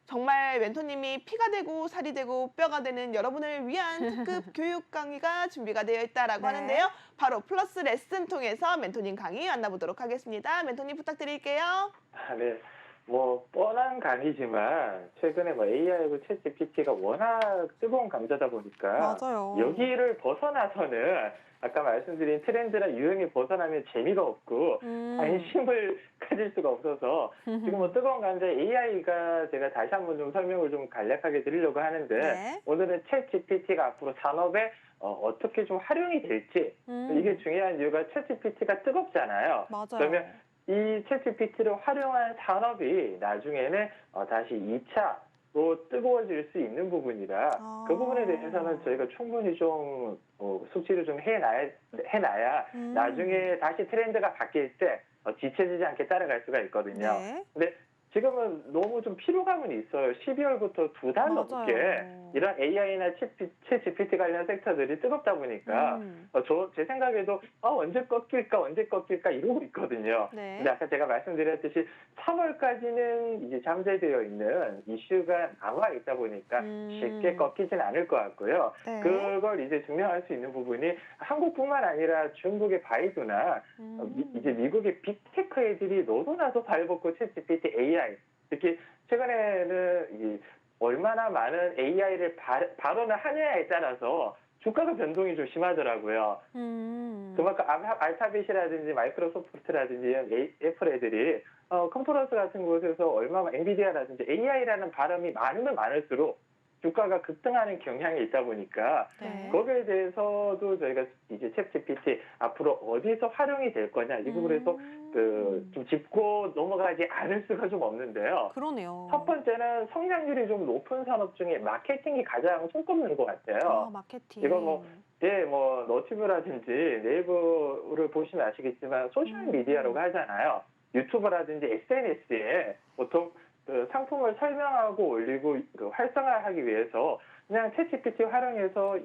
정말 멘토님이 피가 되고 살이 되고 뼈가 되는 여러분을 위한 특급 교육 강의가 준비가 되어 있다라고 네. 하는데요. 바로 플러스 레슨 통해서 멘토님 강의 만나보도록 하겠습니다. 멘토님 부탁드릴게요. 네. 뭐 뻔한 강의지만 최근에 뭐 AI하고 챗GPT가 워낙 뜨거운 감자다 보니까 맞아요. 여기를 벗어나서는 아까 말씀드린 트렌드나 유행이 벗어나면 재미가 없고 관심을 가질 수가 없어서 지금 뭐 뜨거운 감자 AI가 제가 다시 한번 좀 설명을 좀 간략하게 드리려고 하는데 네. 오늘은 챗GPT가 앞으로 산업에 어떻게 좀 활용이 될지 이게 중요한 이유가 챗GPT가 뜨겁잖아요. 맞아요. 그러면 이 챗GPT를 활용한 산업이 나중에는 다시 2차로 뜨거워질 수 있는 부분이라 그 부분에 대해서는 저희가 충분히 좀 숙지를 좀 해놔야 나중에 다시 트렌드가 바뀔 때 지쳐지지 않게 따라갈 수가 있거든요. 네. 근데 지금은 너무 좀 피로감은 있어요. 12월부터 두 달 맞아요. 넘게 이런 AI나 챗 GPT 관련 섹터들이 뜨겁다 보니까 제 생각에도 언제 꺾일까 이러고 있거든요. 네. 근데 아까 제가 말씀드렸듯이 3월까지는 이제 잠재되어 있는 이슈가 남아 있다 보니까 쉽게 꺾이진 않을 것 같고요. 네. 그걸 이제 증명할 수 있는 부분이 한국뿐만 아니라 중국의 바이두나 이제 미국의 빅테크 애들이 너도나도 발벗고 챗GPT AI 특히 최근에는 얼마나 많은 AI를 발언을 하느냐에 따라서 주가가 변동이 좀 심하더라고요. 그만큼 알파벳이라든지 마이크로소프트라든지 이런 애플 애들이 컨퍼런스 같은 곳에서 얼마나 엔비디아라든지 AI라는 발음이 많으면 많을수록 주가가 급등하는 경향이 있다 보니까 네. 거기에 대해서도 저희가 이제 챗GPT 앞으로 어디서 활용이 될 거냐 이 부분에서 좀 짚고 넘어가지 않을 수가 좀 없는데요. 그러네요. 첫 번째는 성장률이 좀 높은 산업 중에 마케팅이 가장 손꼽는 것 같아요. 마케팅. 이거 뭐 너튜브라든지 네이버를 보시면 아시겠지만 소셜 미디어라고 하잖아요. 유튜브라든지 SNS에 보통 상품을 설명하고 올리고 활성화하기 위해서 그냥 챗GPT 활용해서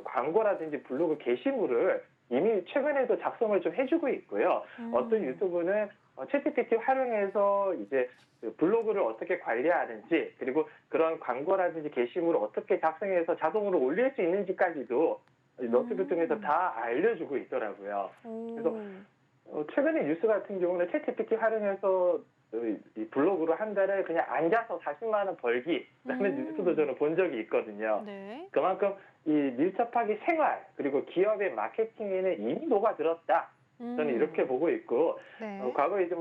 광고라든지 블로그 게시물을 이미 최근에도 작성을 좀 해주고 있고요. 어떤 유튜브는 챗GPT 활용해서 이제 블로그를 어떻게 관리하는지 그리고 그런 광고라든지 게시물을 어떻게 작성해서 자동으로 올릴 수 있는지까지도 너튜브 통해서 다 알려주고 있더라고요. 그래서 최근에 뉴스 같은 경우는 챗GPT 활용해서 이 블로그로 한 달에 그냥 앉아서 40만 원 벌기라는 뉴스도 저는 본 적이 있거든요. 네. 그만큼 이 밀접하게 생활 그리고 기업의 마케팅에는 이미 녹아들었다. 저는 이렇게 보고 있고 네. 과거에 이제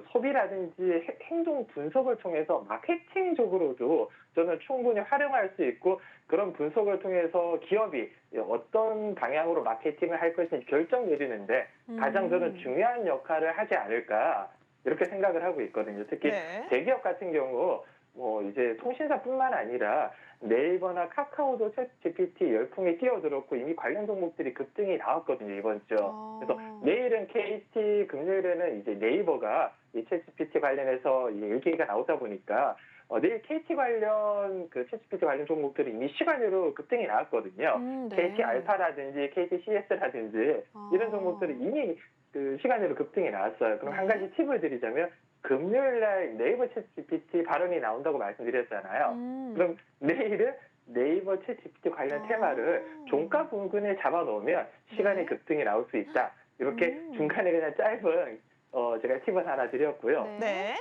소비라든지 행동 분석을 통해서 마케팅적으로도 저는 충분히 활용할 수 있고 그런 분석을 통해서 기업이 어떤 방향으로 마케팅을 할 것인지 결정 내리는데 가장 저는 중요한 역할을 하지 않을까 이렇게 생각을 하고 있거든요. 특히 대기업 같은 경우 이제 통신사뿐만 아니라 네이버나 카카오도 챗GPT 열풍에 뛰어들었고 이미 관련 종목들이 급등이 나왔거든요, 이번 주. 그래서 내일은 KT, 금요일에는 이제 네이버가 이 챗GPT 관련해서 얘기가 나오다 보니까 내일 KT 관련 챗GPT 관련 종목들이 이미 시간으로 급등이 나왔거든요. 네. KT 알파라든지 KT CS라든지 이런 종목들이 이미 시간으로 급등이 나왔어요. 그럼 한 가지 팁을 드리자면 금요일 날 네이버 챗GPT 발언이 나온다고 말씀드렸잖아요. 그럼 내일은 네이버 챗GPT 관련 테마를 종가 부근에 잡아놓으면 시간의 급등이 나올 수 있다. 이렇게 중간에 그냥 짧은 제가 팁을 하나 드렸고요. 네.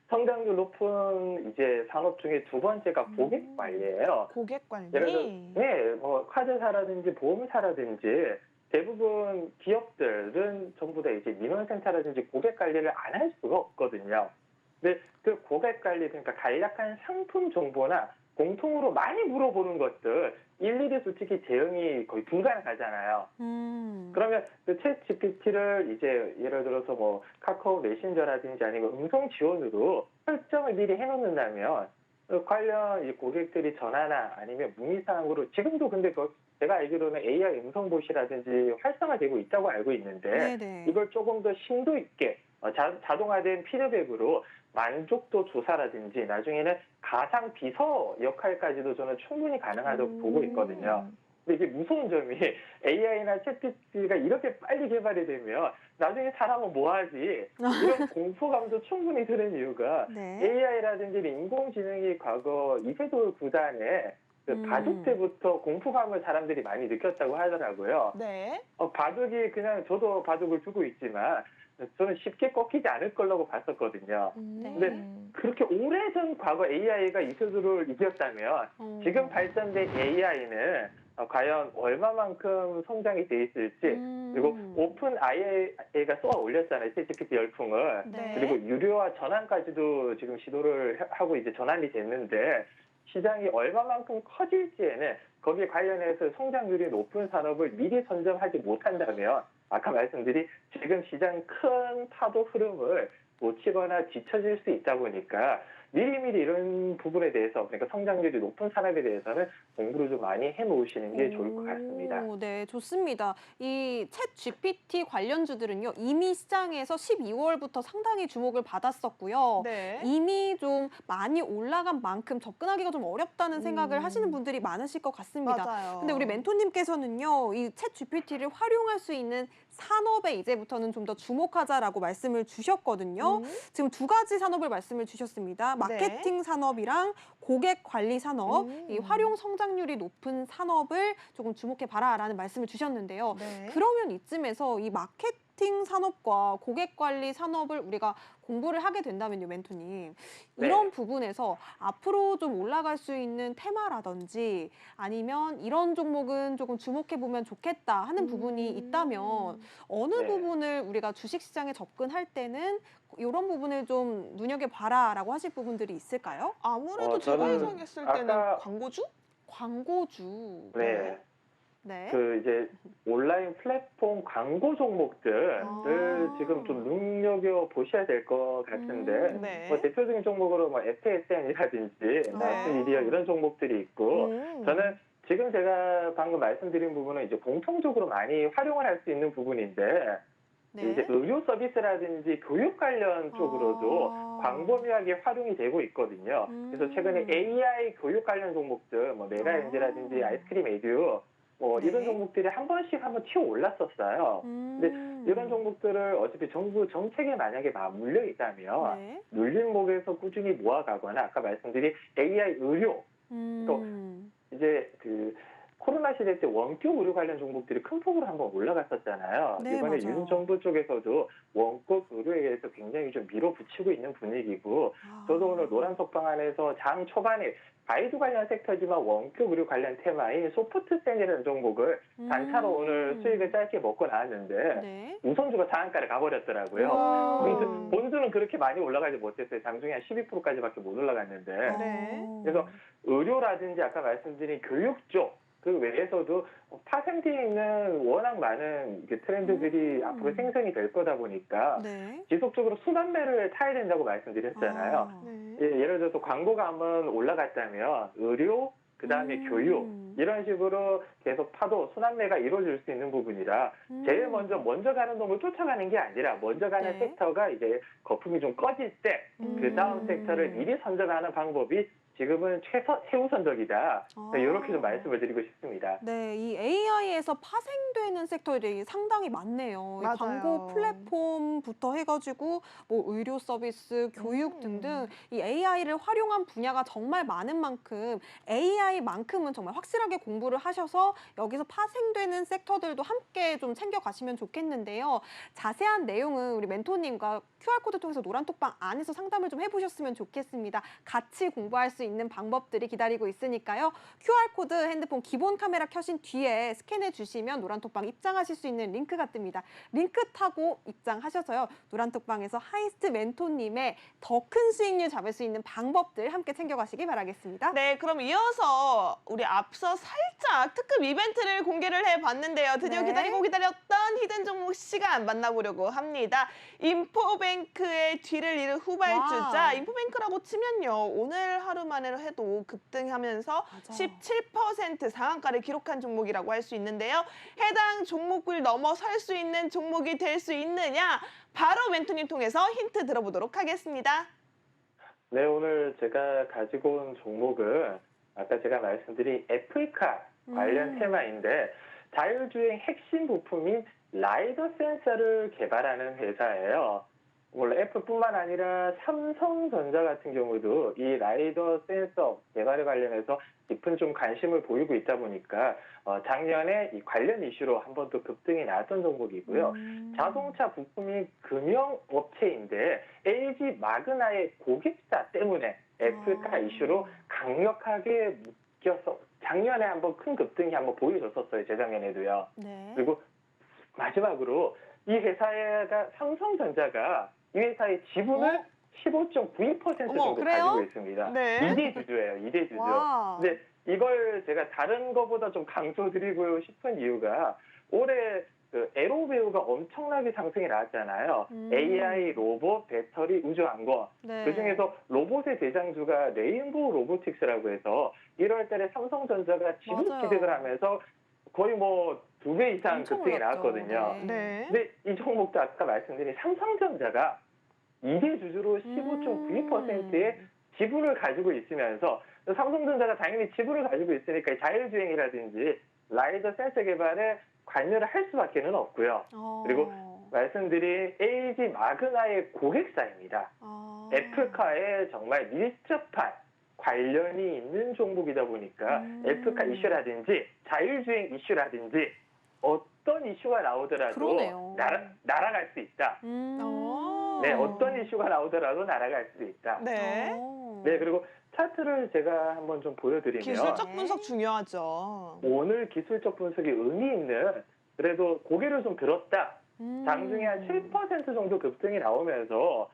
성장률 높은 이제 산업 중에 두 번째가 고객 관리예요. 고객 관리. 예를 들어 카드사라든지 보험사라든지 대부분 기업들은 전부 다 이제 민원센터라든지 고객 관리를 안 할 수가 없거든요. 근데 그 고객 관리, 그러니까 간략한 상품 정보나 공통으로 많이 물어보는 것들 일일이 솔직히 대응이 거의 불가능하잖아요. 그러면 그 챗 GPT를 이제 예를 들어서 뭐 카카오 메신저라든지 아니면 음성 지원으로 설정을 미리 해놓는다면 관련 이 고객들이 전화나 아니면 문의사항으로 지금도 근데 제가 알기로는 AI 음성 보시라든지 활성화되고 있다고 알고 있는데 네네. 이걸 조금 더 심도 있게 자동화된 피드백으로 만족도 조사라든지 나중에는 가상 비서 역할까지도 저는 충분히 가능하다고 보고 있거든요. 근데 이게 무서운 점이 AI나 챗GPT가 이렇게 빨리 개발이 되면 나중에 사람은 뭐 하지? 이런 공포감도 충분히 드는 이유가 네. AI라든지 인공지능이 과거 이세돌 구단에 그 바둑 때부터 공포감을 사람들이 많이 느꼈다고 하더라고요. 네. 바둑이 그냥 저도 바둑을 두고 있지만 저는 쉽게 꺾이지 않을 거라고 봤었거든요. 근데 그렇게 오래전 과거 AI가 이세돌을 이겼다면 지금 발전된 AI는 과연 얼마만큼 성장이 돼 있을지 그리고 오픈 AI가 쏘아 올렸잖아요. 챗GPT 열풍을. 네. 그리고 유료화 전환까지도 지금 시도를 하고 이제 전환이 됐는데 시장이 얼마만큼 커질지에는 거기에 관련해서 성장률이 높은 산업을 미리 선점하지 못한다면 아까 말씀드린 지금 시장 큰 파도 흐름을 놓치거나 뒤처질 수 있다 보니까 미리미리 이런 부분에 대해서 그러니까 성장률이 높은 산업에 대해서는 공부를 좀 많이 해놓으시는 게 좋을 것 같습니다. 네, 좋습니다. 이 챗 GPT 관련주들은요, 이미 시장에서 12월부터 상당히 주목을 받았었고요. 네. 이미 좀 많이 올라간 만큼 접근하기가 좀 어렵다는 생각을 하시는 분들이 많으실 것 같습니다. 맞아요. 근데 우리 멘토님께서는요, 이 챗 GPT를 활용할 수 있는 산업에 이제부터는 좀 더 주목하자라고 말씀을 주셨거든요. 지금 두 가지 산업을 말씀을 주셨습니다. 마케팅 산업이랑 고객 관리 산업, 이 활용 성장률이 높은 산업을 조금 주목해 봐라라는 말씀을 주셨는데요. 네. 그러면 이쯤에서 이 마케팅 산업과 고객 관리 산업을 우리가 공부를 하게 된다면요, 멘토님. 네. 이런 부분에서 앞으로 좀 올라갈 수 있는 테마라든지 아니면 이런 종목은 조금 주목해 보면 좋겠다 하는 부분이 있다면 어느 네. 부분을 우리가 주식시장에 접근할 때는 이런 부분을 좀 눈여겨봐라라고 하실 부분들이 있을까요? 아무래도 제가 저는 예상했을 때는 아까 광고주? 광고주. 네. 네. 그 이제 온라인 플랫폼 광고 종목들을 아. 지금 좀 눈여겨 보셔야 될 것 같은데 네. 뭐 대표적인 종목으로 뭐 FSN이라든지 마스미디어 이런 종목들이 있고 저는 지금 제가 방금 말씀드린 부분은 이제 공통적으로 많이 활용을 할 수 있는 부분인데 네. 이제 의료 서비스라든지 교육 관련 쪽으로도 광범위하게 활용이 되고 있거든요. 그래서 최근에 AI 교육 관련 종목들, 뭐 메가엔지라든지 아이스크림 에듀, 뭐 네. 이런 종목들이 한 번씩 한번 튀어 올랐었어요. 근데 이런 종목들을 어차피 정부 정책에 만약에 맞물려 있다면 네. 눌림목에서 꾸준히 모아가거나 아까 말씀드린 AI 의료 또 이제 그 코로나 시대 때 원격 의료 관련 종목들이 큰 폭으로 한번 올라갔었잖아요. 네, 이번에 맞아요. 윤 정부 쪽에서도 원격 의료에 대해서 굉장히 좀 밀어붙이고 있는 분위기고 저도 오늘 노란 석방 안에서 장 초반에 바이두 관련 섹터지만 원격 의료 관련 테마인 소프트센이라는 종목을 단타로 오늘 수익을 짧게 먹고 나왔는데 네. 우선주가 상한가를 가버렸더라고요. 본수는 그렇게 많이 올라가지 못했어요. 장중에 한 12%까지밖에 못 올라갔는데. 네. 그래서 의료라든지 아까 말씀드린 교육 쪽 그 외에서도 파생되어 있는 워낙 많은 트렌드들이 앞으로 생성이 될 거다 보니까 네. 지속적으로 순환매를 타야 된다고 말씀드렸잖아요. 네. 예를 들어서 광고가 한번 올라갔다면 의료, 그다음에 교육 이런 식으로 계속 파도 순환매가 이루어질 수 있는 부분이라 제일 먼저 가는 놈을 쫓아가는 게 아니라 먼저 가는 네. 섹터가 이제 거품이 좀 꺼질 때 그 다음 섹터를 미리 선정하는 방법이 지금은 최우선적이다. 이렇게 좀 말씀을 드리고 싶습니다. 네, 이 AI에서 파생되는 섹터들이 상당히 많네요. 이 맞아요. 광고 플랫폼부터 해가지고 뭐 의료 서비스, 교육 등등 이 AI를 활용한 분야가 정말 많은 만큼 AI만큼은 정말 확실하게 공부를 하셔서 여기서 파생되는 섹터들도 함께 좀 챙겨가시면 좋겠는데요. 자세한 내용은 우리 멘토님과 QR코드 통해서 노란톡방 안에서 상담을 좀 해보셨으면 좋겠습니다. 같이 공부할 수 수 있는 방법들이 기다리고 있으니까요. QR코드 핸드폰 기본 카메라 켜신 뒤에 스캔해 주시면 노란톡방 입장하실 수 있는 링크가 뜹니다. 링크 타고 입장하셔서요. 노란톡방에서 하이스트 멘토님의 더 큰 수익률 잡을 수 있는 방법들 함께 챙겨가시기 바라겠습니다. 네, 그럼 이어서 우리 앞서 살짝 특급 이벤트를 공개를 해봤는데요. 드디어 네. 기다렸던 히든 종목 시간 만나보려고 합니다. 인포뱅크의 뒤를 이은 후발주자. 와. 인포뱅크라고 치면요. 오늘 하루만으로 해도 급등하면서 맞아. 17% 상한가를 기록한 종목이라고 할 수 있는데요. 해당 종목을 넘어설 수 있는 종목이 될 수 있느냐? 바로 멘토님 통해서 힌트 들어보도록 하겠습니다. 네, 오늘 제가 가지고 온 종목은 아까 제가 말씀드린 애플카 관련 테마인데 자율주행 핵심 부품인 라이더 센서를 개발하는 회사예요. 물론 애플뿐만 아니라 삼성전자 같은 경우도 이 라이더 센서 개발에 관련해서 깊은 좀 관심을 보이고 있다 보니까 작년에 이 관련 이슈로 한 번 더 급등이 나왔던 종목이고요. 자동차 부품이 금융업체인데 LG 마그나의 고객사 때문에 애플카 이슈로 강력하게 묶여서 작년에 한번 큰 급등이 한번 보여줬었어요. 재작년에도요. 네. 그리고 마지막으로 이 회사가 삼성전자가 이 회사의 지분을 15.92% 정도 그래요? 가지고 있습니다. 네. 2대 주주예요. 2대 주주. 와. 근데 이걸 제가 다른 거보다 좀 강조드리고 싶은 이유가 올해 그 에로배우가 엄청나게 상승이 나왔잖아요. AI, 로봇, 배터리, 우주항공. 네. 그중에서 로봇의 대장주가 레인보우 로보틱스라고 해서 1월 달에 삼성전자가 지분 맞아요. 취득을 하면서 거의 뭐 2배 이상 엄청 급등이 올랐죠. 나왔거든요. 네. 네. 근데 이 종목도 아까 말씀드린 삼성전자가 2대 주주로 15.92%의 지분을 가지고 있으면서 삼성전자가 당연히 지분을 가지고 있으니까 자율주행이라든지 라이더 센서 개발에 관여를 할 수밖에는 없고요. 그리고 말씀드린 LG 마그나의 고객사입니다. 애플카에 정말 밀접한 관련이 있는 종목이다 보니까 애플카 이슈라든지 자율주행 이슈라든지 어떤 이슈가 나오더라도 그러네요. 날아갈 수 있다. 네, 어떤 이슈가 나오더라도 날아갈 수 있다. 네. 네, 그리고 차트를 제가 한번 좀 보여드리면 기술적 분석 중요하죠. 오늘 기술적 분석이 의미 있는 그래도 고개를 좀 들었다. 장중에 한 7% 정도 급등이 나오면서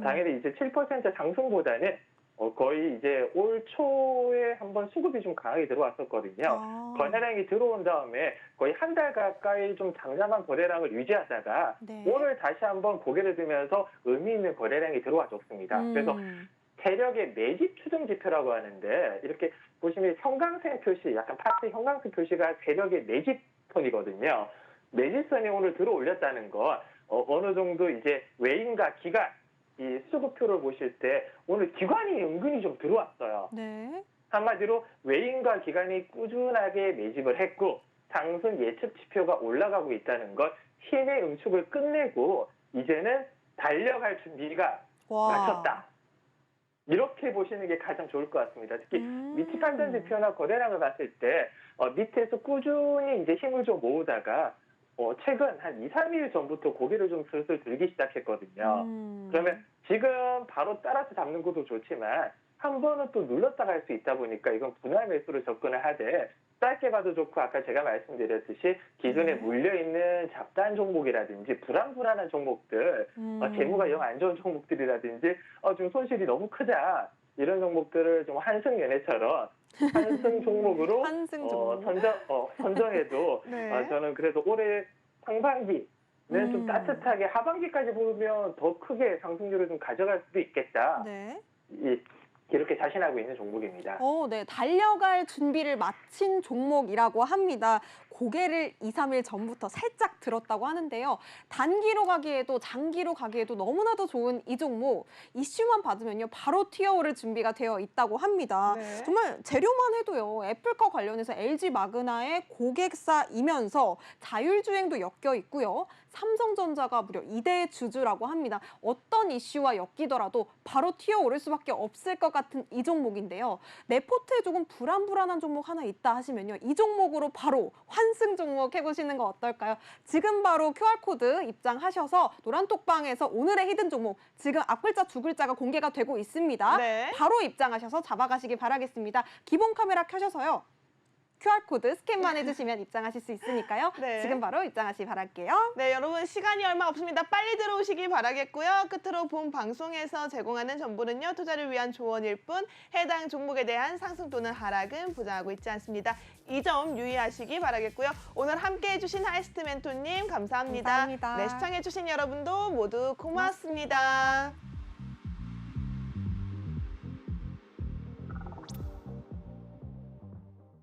당연히 이제 7% 상승보다는 거의 이제 올 초에 한번 수급이 좀 강하게 들어왔었거든요. 거래량이 들어온 다음에 거의 한 달 가까이 좀 장장한 거래량을 유지하다가 네. 오늘 다시 한번 고개를 들면서 의미 있는 거래량이 들어와 줬습니다. 그래서 세력의 매집 추정 지표라고 하는데 이렇게 보시면 형광색 표시, 약간 파란색 형광색 표시가 세력의 매집선이거든요. 매집선이 오늘 들어올렸다는 건 어느 정도 이제 외인과 기관 이 수급표를 보실 때 오늘 기관이 은근히 좀 들어왔어요. 네. 한마디로 외인과 기관이 꾸준하게 매집을 했고 상승 예측 지표가 올라가고 있다는 것, 힘의 응축을 끝내고 이제는 달려갈 준비가 마쳤다. 이렇게 보시는 게 가장 좋을 것 같습니다. 특히 미치 판단 지표나 거래량을 봤을 때 밑에서 꾸준히 이제 힘을 좀 모으다가 최근 한 2, 3일 전부터 고개를 좀 슬슬 들기 시작했거든요. 그러면 지금 바로 따라서 잡는 것도 좋지만 한 번은 또 눌렀다 갈 수 있다 보니까 이건 분할 매수로 접근을 하되 짧게 봐도 좋고 아까 제가 말씀드렸듯이 기존에 물려있는 잡다한 종목이라든지 불안한 종목들 재무가 영 안 좋은 종목들이라든지 좀 손실이 너무 크다 이런 종목들을 좀 한승연애처럼 한승 종목으로 한승 종목. 선정해도 네. 저는 그래도 올해 상반기는 좀 따뜻하게 하반기까지 보면 더 크게 상승률을 좀 가져갈 수도 있겠다. 네. 이렇게 자신하고 있는 종목입니다. 네. 달려갈 준비를 마친 종목이라고 합니다. 고개를 2, 3일 전부터 살짝 들었다고 하는데요. 단기로 가기에도 장기로 가기에도 너무나도 좋은 이 종목. 이슈만 받으면요. 바로 튀어오를 준비가 되어 있다고 합니다. 네. 정말 재료만 해도요. 애플카 관련해서 LG 마그나의 고객사이면서 자율주행도 엮여 있고요. 삼성전자가 무려 2대 주주라고 합니다. 어떤 이슈와 엮이더라도 바로 튀어오를 수밖에 없을 것 같은 이 종목인데요. 내 포트에 조금 불안한 종목 하나 있다 하시면요. 이 종목으로 바로 환 환승 종목 해보시는 거 어떨까요? 지금 바로 QR코드 입장하셔서 노란톡방에서 오늘의 히든 종목 지금 앞글자 두 글자가 공개가 되고 있습니다. 네. 바로 입장하셔서 잡아가시기 바라겠습니다. 기본 카메라 켜셔서요. QR코드 스캔만 해주시면 입장하실 수 있으니까요. 네. 지금 바로 입장하시기 바랄게요. 네, 여러분 시간이 얼마 없습니다. 빨리 들어오시기 바라겠고요. 끝으로 본 방송에서 제공하는 정보는요. 투자를 위한 조언일 뿐 해당 종목에 대한 상승 또는 하락은 보장하고 있지 않습니다. 이 점 유의하시기 바라겠고요. 오늘 함께해 주신 하이스트 멘토님 감사합니다. 감사합니다. 네, 시청해 주신 여러분도 모두 고맙습니다.